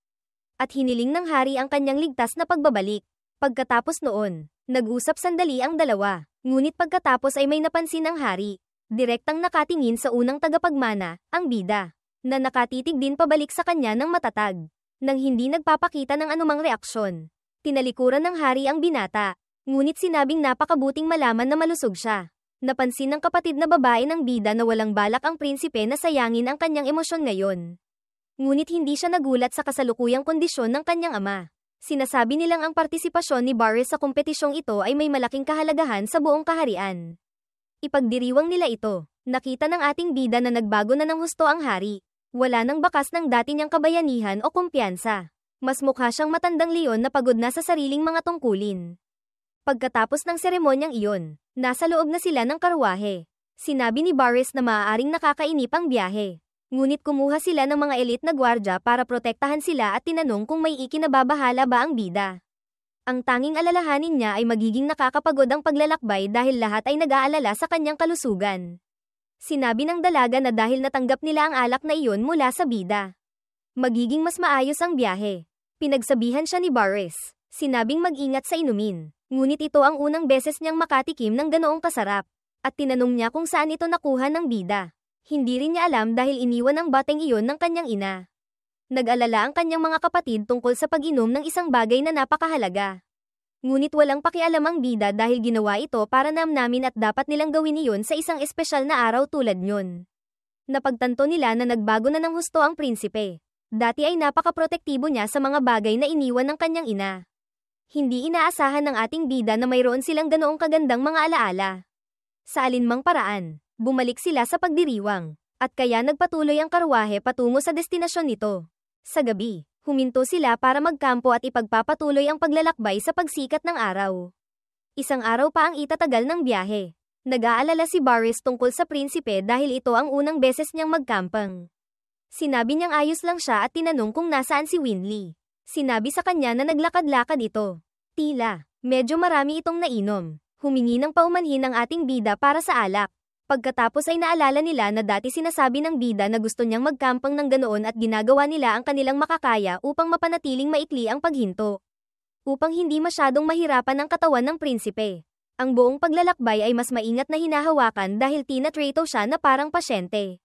At hiniling ng hari ang kanyang ligtas na pagbabalik. Pagkatapos noon, nag-usap sandali ang dalawa. Ngunit pagkatapos ay may napansin ang hari. Direktang nakatingin sa unang tagapagmana, ang bida. Na nakatitig din pabalik sa kanya ng matatag, nang hindi nagpapakita ng anumang reaksyon. Tinalikuran ng hari ang binata, ngunit sinabing napakabuting malaman na malusog siya. Napansin ng kapatid na babae ng bida na walang balak ang prinsipe na sayangin ang kanyang emosyon ngayon. Ngunit hindi siya nagulat sa kasalukuyang kondisyon ng kanyang ama. Sinasabi nilang ang partisipasyon ni Boris sa kompetisyong ito ay may malaking kahalagahan sa buong kaharian. Ipagdiriwang nila ito. Nakita ng ating bida na nagbago na ng husto ang hari. Wala nang bakas ng dati niyang kabayanihan o kumpiyansa. Mas mukha siyang matandang leon na pagod na sa sariling mga tungkulin. Pagkatapos ng seremonyang iyon, nasa loob na sila ng karwahe. Sinabi ni Boris na maaaring nakakainip ang biyahe. Ngunit kumuha sila ng mga elite na gwardya para protektahan sila at tinanong kung may ikinababahala ba ang bida. Ang tanging alalahanin niya ay magiging nakakapagod ang paglalakbay dahil lahat ay nag-aalala sa kanyang kalusugan. Sinabi ng dalaga na dahil natanggap nila ang alak na iyon mula sa bida, magiging mas maayos ang biyahe. Pinagsabihan siya ni Boris. Sinabing mag-ingat sa inumin. Ngunit ito ang unang beses niyang makatikim ng ganoong kasarap. At tinanong niya kung saan ito nakuha ng bida. Hindi rin niya alam dahil iniwan ang bateng iyon ng kanyang ina. Nag-alala ang kanyang mga kapatid tungkol sa pag-inom ng isang bagay na napakahalaga. Ngunit walang pakialam ang bida dahil ginawa ito para namnamin at dapat nilang gawin iyon sa isang espesyal na araw tulad nyon. Napagtanto nila na nagbago na ng husto ang prinsipe. Dati ay napakaprotektibo niya sa mga bagay na iniwan ng kanyang ina. Hindi inaasahan ng ating bida na mayroon silang ganoong kagandang mga alaala. Sa alinmang paraan, bumalik sila sa pagdiriwang, at kaya nagpatuloy ang karwahe patungo sa destinasyon nito. Sa gabi, huminto sila para magkampo at ipagpapatuloy ang paglalakbay sa pagsikat ng araw. Isang araw pa ang itatagal ng biyahe. Nag-aalala si Boris tungkol sa prinsipe dahil ito ang unang beses niyang magkampang. Sinabi niyang ayos lang siya at tinanong kung nasaan si Winley. Sinabi sa kanya na naglakad-lakad ito. Tila, medyo marami itong nainom. Humingi ng paumanhin ang ating bida para sa alak. Pagkatapos ay naalala nila na dati sinasabi ng bida na gusto niyang magkampang ng ganoon at ginagawa nila ang kanilang makakaya upang mapanatiling maikli ang paghinto. Upang hindi masyadong mahirapan ang katawan ng prinsipe. Ang buong paglalakbay ay mas maingat na hinahawakan dahil tinatrato siya na parang pasyente.